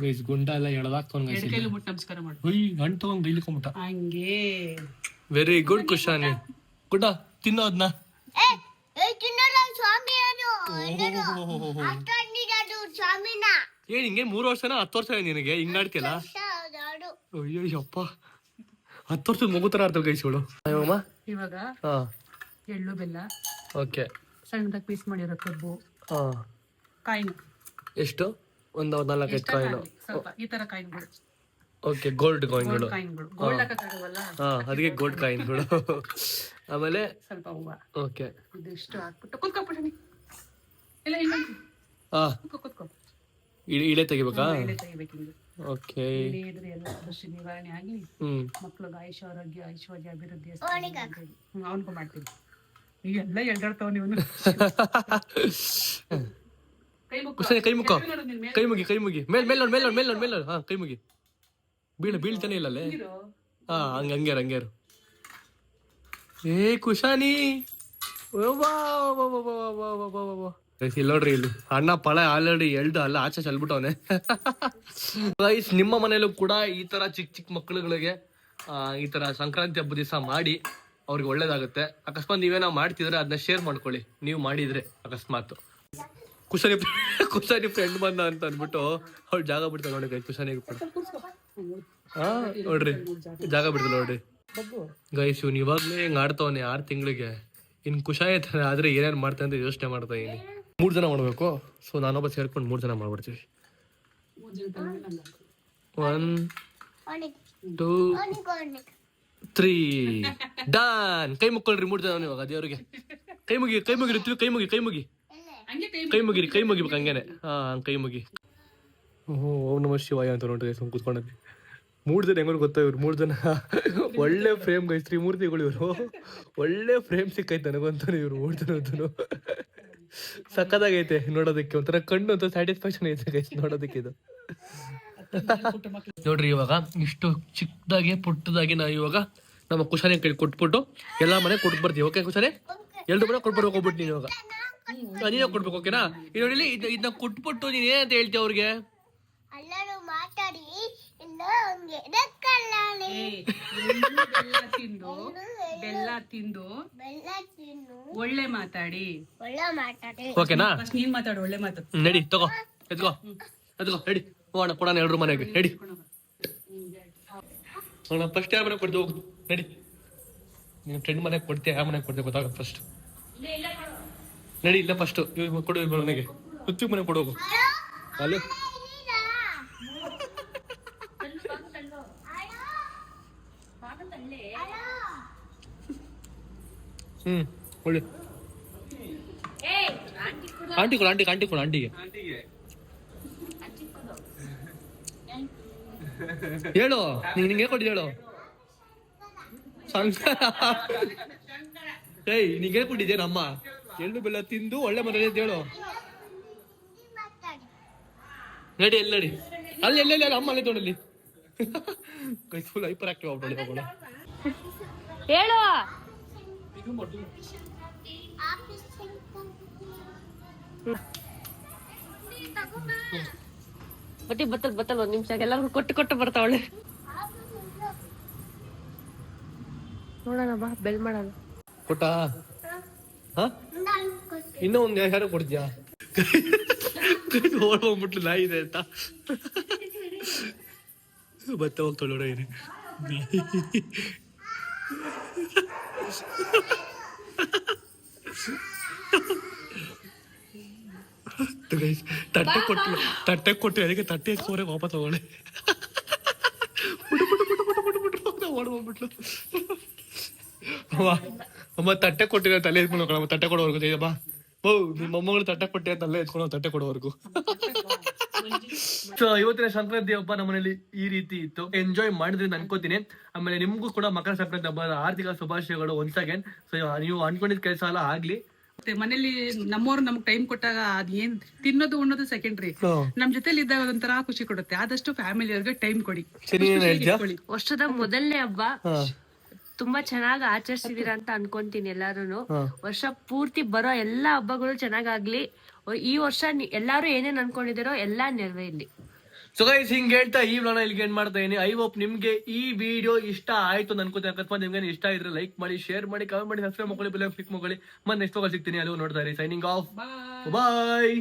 ಗೈಸ್ ಗುಂಡ ಎಲ್ಲ ಎಳದಾಗ್ತಾವ ಗೈಸ್. ನಮಸ್ಕಾರ ಮಾಡು. ಹಣ್ಣು ತಗೊಂಡ್ ಬೈಲಿಕೊಂಬಿಟ್ಟ. ಹಂಗೆ ವೆರಿ ಗುಡ್ ಕುಶಾನಿ. ಗುಡ್ಡ ತಿನ್ನೋ ಅದ್ನ. ಏನ್ ಹಿಂಗೆ 3 ವರ್ಷನ 10 ವರ್ಷ ನಿನಗೆ ಹಿಂಗಾಡ್ತಿಯಲ್ಲ? ಅಯ್ಯೋ ಯಪ್ಪ, 10 ವರ್ಷದ ಮಗು ತರ ಆಡ್ತಾವ ಗೈಸ್ ಇವಳು. ಇವಾಗ ಎಳ್ಳು, ಬೆಲ್ಲ, ಓಕೆ, ಸಣ್ಣದಾಗಿ ಪೀಸ್ ಮಾಡಿರೋ ಕಬ್ಬು, ಕಾಯಿನ್. ಎಷ್ಟು? ಒಂದು 4-5 ಕಾಯಿನ್. ಸ್ವಲ್ಪ ಈ ತರ ಕಾಯಿನ್ಗಳು. ಓಕೆ, ಗೋಲ್ಡ್ ಕಾಯಿನ್ಗಳು. ಗೋಲ್ಡ್ ಹಾಕಕ್ಕಾಗಲ್ಲ, ಅದಕ್ಕೆ ಗೋಲ್ಡ್ ಕಾಯಿನ್ಗಳು. ಆಮೇಲೆ ಸ್ವಲ್ಪ ಹೂವ. ಓಕೆ, ಇದಿಷ್ಟು ಹಾಕ್ಬಿಟ್ಟು ಕುತ್ಕೊಬಿಡಿ. ಇಲ್ಲ ಇಲ್ಲ, ಕುತ್ಕೋ. ಇಳೆ ತೆಗಿಬೇಕಾ? ಇಳೆ ತೆಗಿಬೇಕು ಹಿಂಗೆ. ಓಕೆ, ಇದ್ರೆ ಎಲ್ಲ ದೃಷ್ಟಿ ನಿವಾರಣೆ ಆಗಿ ಮಕ್ಳಿಗೆ ಆಯುಷ್, ಆರೋಗ್ಯ, ಐಶ್ವರ್ಯ, ಅಭಿವೃದ್ಧಿ ಅವನ್ಗೂ ಮಾಡ್ತೀವಿ. ಈಗೆಲ್ಲ ಎಳ್ದಾಡ್ತಾವ ನೀವು. ಕೈ ಮುಗಿ. ಮೇಲ್ ನೋಡು. ಕೈ ಮುಗಿ. ಬೀಳ್ತಾನೆ ಇಲ್ಲ ಅಲ್ಲೇ. ಹಂಗ್ಯಾರು. ಏ ಕುಶಾನಿ, ಇಲ್ಲಿ ನೋಡ್ರಿ, ಇಲ್ಲಿ ಅಣ್ಣ ಪಳ ಆಲ್ರೆಡಿ ಎಳ್ದು ಅಲ್ಲ ಆಚೆ ಚಲ್ಬಿಟ್ಟವನೆ. ಗೈಸ್, ನಿಮ್ಮ ಮನೇಲೂ ಕೂಡ ಈ ತರ ಚಿಕ್ಕ ಮಕ್ಕಳುಗಳಿಗೆ ಈ ತರ ಸಂಕ್ರಾಂತಿ ಹಬ್ಬದ ದಿವಸ ಮಾಡಿ ಅವ್ರಿಗೆ ಒಳ್ಳೇದಾಗುತ್ತೆ. ಅಕಸ್ಮಾತ್ ನೀವೇನೋ ಮಾಡ್ತಿದ್ರೆ ಅದನ್ನ ಶೇರ್ ಮಾಡ್ಕೊಳ್ಳಿ, ನೀವು ಮಾಡಿದ್ರೆ ಅಕಸ್ಮಾತ್. ಕುಶಾನಿ ಫ್ರೆಂಡ್ ಬಂದ ಅಂತ ಅಂದ್ಬಿಟ್ಟು ಅವ್ಳು ಜಾಗ ಬಿಡ್ತಾಳೆ ನೋಡಿ ಗೈಸ್. ಕುಶಾನಿಗೆ ಕೂಡ ನೋಡ್ರಿ ಜಾಗ ಬಿಡ್ತಾಳೆ ನೋಡ್ರಿ ಗೈಸ್. ಇವ್ನು ಇವಾಗ್ಲೇ ಹಿಂಗ್ ಆಡ್ತವನೆ 6 ತಿಂಗಳಿಗೆ. ಇನ್ ಕುಶಾನಿ ಆದ್ರೆ ಏನೇನ್ ಮಾಡ್ತಾನೆ ಅಂತ ಯೋಚನೆ ಮಾಡ್ತಾ ಇದೀನಿ. 3 ಜನ ಮಾಡ್ಬೇಕು. ಸೊ ನಾನೊಬ್ಬ ಸೇರ್ಕೊಂಡು 3 ಜನ ಮಾಡ್ಬಿಡ್ತೀವಿ. 1 2 3 ಡನ್. ಕೈ ಮುಕ್ಕೊಳ್ರಿ 3 ಜನ ಇವಾಗ ದೇವ್ರಿಗೆ. ಕೈ ಮುಗಿ ಕೈ ಮುಗಿರಿ ಕೈ ಮುಗಿ ಕೈ ಮುಗಿ ಕೈ ಮುಗಿರಿ ಕೈ ಮುಗಿಬೇಕು ಹಂಗೇನೆ ಹಾ ಕೈ ಮುಗಿ. ಓಂ ನಮಃ ಶಿವಾಯ ಅಂತ ನೋಡ್ರಿ ಕೂತ್ಕೊಂಡಲ್ಲಿ 3 ಜನ ಹೆಂಗೋ ಗೊತ್ತಾ ಇವ್ರು 3 ಜನ ಒಳ್ಳೆ ಫ್ರೇಮ್ ಗೈಸ್ ತ್ರಿಮೂರ್ತಿಗಳು ಇವರು ಒಳ್ಳೆ ಫ್ರೇಮ್ ಸಿಕ್ಕೈತೆ ನನಗಂತಾನೆ ಇವ್ರು 3 ಜನ ಅಂತೂ ಸಕ್ಕದಾಗೈತೆ ನೋಡೋದಕ್ಕೆ ಒಂಥರ ಕಣ್ಣು ಅಂತ ಸ್ಯಾಟಿಸ್ಫ್ಯಾಕ್ಷನ್ ಐತೆ ಗೈಸ್ ನೋಡೋದಕ್ಕೆ ಇದು. ನೋಡ್ರಿ ಇವಾಗ ಇಷ್ಟು ಚಿಕ್ಕದಾಗಿ ಪುಟ್ಟದಾಗಿ ನಾವು ಇವಾಗ ನಮ್ಮ ಕುಶಾನೆ ಕೈ ಕೊಟ್ಬಿಟ್ಟು ಎಲ್ಲಾ ಮನೆ ಕೊಟ್ಟು ಬರ್ತೀವಿ. ಓಕೆ ಕುಶಾನೆ ಎಲ್ರು ಮನೆ ಕೊಟ್ಬರ್ಬೇಕು ಹೋಗ್ಬಿಟ್ಟು ನೀನು ಇವಾಗ ನೀನೇ ಕೊಡ್ಬೇಕು ಓಕೆನಾ. ಇದು ನೋಡಿ ಇದನ್ನ ಕೊಟ್ಬಿಟ್ಟು ನೀನ್ ಏನಂತ ಹೇಳ್ತೀವಿ ಅವ್ರಿಗೆ ಎಲ್ಲರೂ ಮಾತಾಡಿ ಬೆಲ್ಲ ತಿಂದು ಒಳ್ಳೆ ಮಾತಾಡಿ ಓಕೆನಾ. ನೀನ್ ಮಾತಾಡು ಒಳ್ಳೆ ಮಾತಾಡು. ನಡಿ ತಗೋ ಎತ್ಕೋ ಎತ್ಕೋ ನಡಿ ಹೋಗೋಣ ಕೊಡೋಣ ಎಲ್ರು ಮನೆಗೆ ನಡಿ. ಫಸ್ಟ್ ಯಾರ ಮನೆಗೆ ಕೊಡ್ತೀವಿ ಹೋಗು ನಡಿ. ನೀನು ಫ್ರೆಂಡ್ ಮನೆಗೆ ಕೊಡ್ತೀಯ ಯಾವ ಮನೆಗೆ ಕೊಡ್ತೀವಿ ಗೊತ್ತಾಗ ಫಸ್ಟ್ ನಡಿ. ಇಲ್ಲ ಫಸ್ಟ್ ಕೊಡು ಮನೆಗೆ ಹುಚ್ಚು ಮನೆಗೆ ಕೊಡೋಗು ಅಲ್ಲಿ. ಒಳ್ಳೆ ಆಂಟಿ ಕೊಡು ಆಂಟಿ ಕೊಡು ಆಂಟಿಗೆ ಹೇಳು ನಿಂಗೆ ಕೊಟ್ಟಿದ್ದು ಹೇಳು. ಏಯ್ ನಿಂಗೆ ಕೊಟ್ಟಿದ್ದೆ ನಮ್ಮ ಎಳ್ಳು ಬೆಲ್ಲ ತಿಂದು ಒಳ್ಳೆ ಮನೆ ಅಂತ ಹೇಳು. ನಡಿ ಎಲ್ಲಿ ನಡಿ ಅಲ್ಲಿ ಎಲ್ಲೆಲ್ಲ ಅಮ್ಮ ಅಲ್ಲಿ ತೊಡಲಿ ಫುಲ್ ಹೈಪರ್ ಆಕ್ಟಿವ್ ಆಗ್ಬಿಡೋಣ. ಹೇಳು ಬತ್ತಲ್ ಒಂದ್ ನಿಮಿಷ ಎಲ್ಲರಿಗೂ ಕೊಟ್ಟು ಬರ್ತಾವಳೆ. ನೋಡೋಣ ಬಾ ಬೆಲ್ ಮಾಡೋಣ. ಕೊಟ್ಟ ಇನ್ನೂ ಒಂದ್ ಯಾರು ಕೊಡ್ತೀಯಾ ಓಡ್ಕೊಂಡ್ಬಿಟ್ಲು ನಾಯಿ ಇದೆ ಅಂತ ಬತ್ತ ಹೋಗ್ತಾಳ ಇದೆ. ತಟ್ಟೆ ಕೊಟ್ಟು ಅದಕ್ಕೆ ತಟ್ಟೆ ಎತ್ಕೋರೆ ವಾಪಸ್ ತಗೊಳ್ಳೆ ಓಡ್ಕೊಂಡ್ಬಿಟ್ಲು. ಅಮ್ಮ ತಟ್ಟೆ ಕೊಟ್ಟಿರೋ ತಲೆ ಎತ್ಕೊಂಡು ಹೋಗೋಣ ತಟ್ಟೆ ಕೊಡೋವರ್ಗು ಬಾ ಓ ನಿಮ್ಮ ಮೊಮ್ಮಗಳು ತಟ್ಟೆ ಕೊಟ್ಟೆ ತಲೆ ಎತ್ಕೊಂಡು ತಟ್ಟೆ ಕೊಡೋವರ್ಗು. ಸೊ ಇವತ್ತಿನ ಸಂಕ್ರಾಂತಿ ಹಬ್ಬ ನಮ್ಮನೇಲಿ ಈ ರೀತಿ ಇತ್ತು. ಎಂಜಾಯ್ ಮಾಡಿದ್ರಿ ಅನ್ಕೋತೀನಿ. ಆಮೇಲೆ ನಿಮ್ಗೂ ಕೂಡ ಮಕರ ಸಂಕ್ರಾಂತಿ ಹಬ್ಬದ ಆರ್ಥಿಕ ಶುಭಾಶಯಗಳು ಒನ್ಸ್ ಅಗೇನ್. ಸೊ ನೀವು ಅನ್ಕೊಂಡಿದ್ ಕೆಲಸ ಎಲ್ಲ ಆಗ್ಲಿ. ಮನೇಲಿ ನಮ್ಮವ್ರು ನಮ್ಗೆ ಟೈಮ್ ಕೊಟ್ಟಾಗ ಅದ್ ಏನ್ ತಿನ್ನೋದು ಉಣ್ಣೋದು ಸೆಕೆಂಡ್ರಿ. ನಮ್ ಜೊತೆಲಿ ಇದ್ದಾಗ ಒಂಥರ ಖುಷಿ ಕೊಡುತ್ತೆ. ಆದಷ್ಟು ಫ್ಯಾಮಿಲಿ ಅವ್ರಿಗೆ ಟೈಮ್ ಕೊಡಿ. ವರ್ಷದ ಮೊದಲನೇ ಹಬ್ಬ ತುಂಬಾ ಚೆನ್ನಾಗಿ ಆಚರಿಸಿದೀರಾ ಅಂತ ಅನ್ಕೊಂತೀನಿ ಎಲ್ಲಾರು. ವರ್ಷ ಪೂರ್ತಿ ಬರೋ ಎಲ್ಲಾ ಹಬ್ಬಗಳು ಚೆನ್ನಾಗಾಗ್ಲಿ. ಈ ವರ್ಷ ಎಲ್ಲಾರು ಏನೇನ್ ಅನ್ಕೊಂಡಿದಿರೋ ಎಲ್ಲಾ ನೆರವೇರ್ಲಿ. ಸೊ ಗೈಸ್ ಹಿಂಗ್ ಹೇಳ್ತಾ ಈ ವ್ಲಾಗ್ನ ಇಲ್ಲಿಗೆ ಎಂಡ್ ಮಾಡ್ತಾ ಇದೀನಿ. ಐ ಹೋಪ್ ನಿಮ್ಗೆ ಈ ವಿಡಿಯೋ ಇಷ್ಟ ಆಯ್ತು ಅನ್ಕೋತೀನಿ. ಅಕಸ್ಮಾತ್ ನಿಮ್ಗೆ ಇಷ್ಟ ಇದ್ರೆ ಲೈಕ್ ಮಾಡಿ, ಶೇರ್ ಮಾಡಿ, ಕಮೆಂಟ್ ಮಾಡಿ, ಸಬ್ಸ್ಕ್ರೈಬ್ ಮಾಡ್ಕೊಳ್ಳಿ, ಬೆಲ್ ಕ್ಲಿಕ್ ಮಾಡ್ಕೊಳ್ಳಿ. ಮತ್ತೆ ನೆಕ್ಸ್ಟ್ ಸಿಗ್ತೀನಿ. ಅಲ್ಲಿ ನೋಡ್ತಾ ಇರಿ. Signing off. ಬಾಯ್.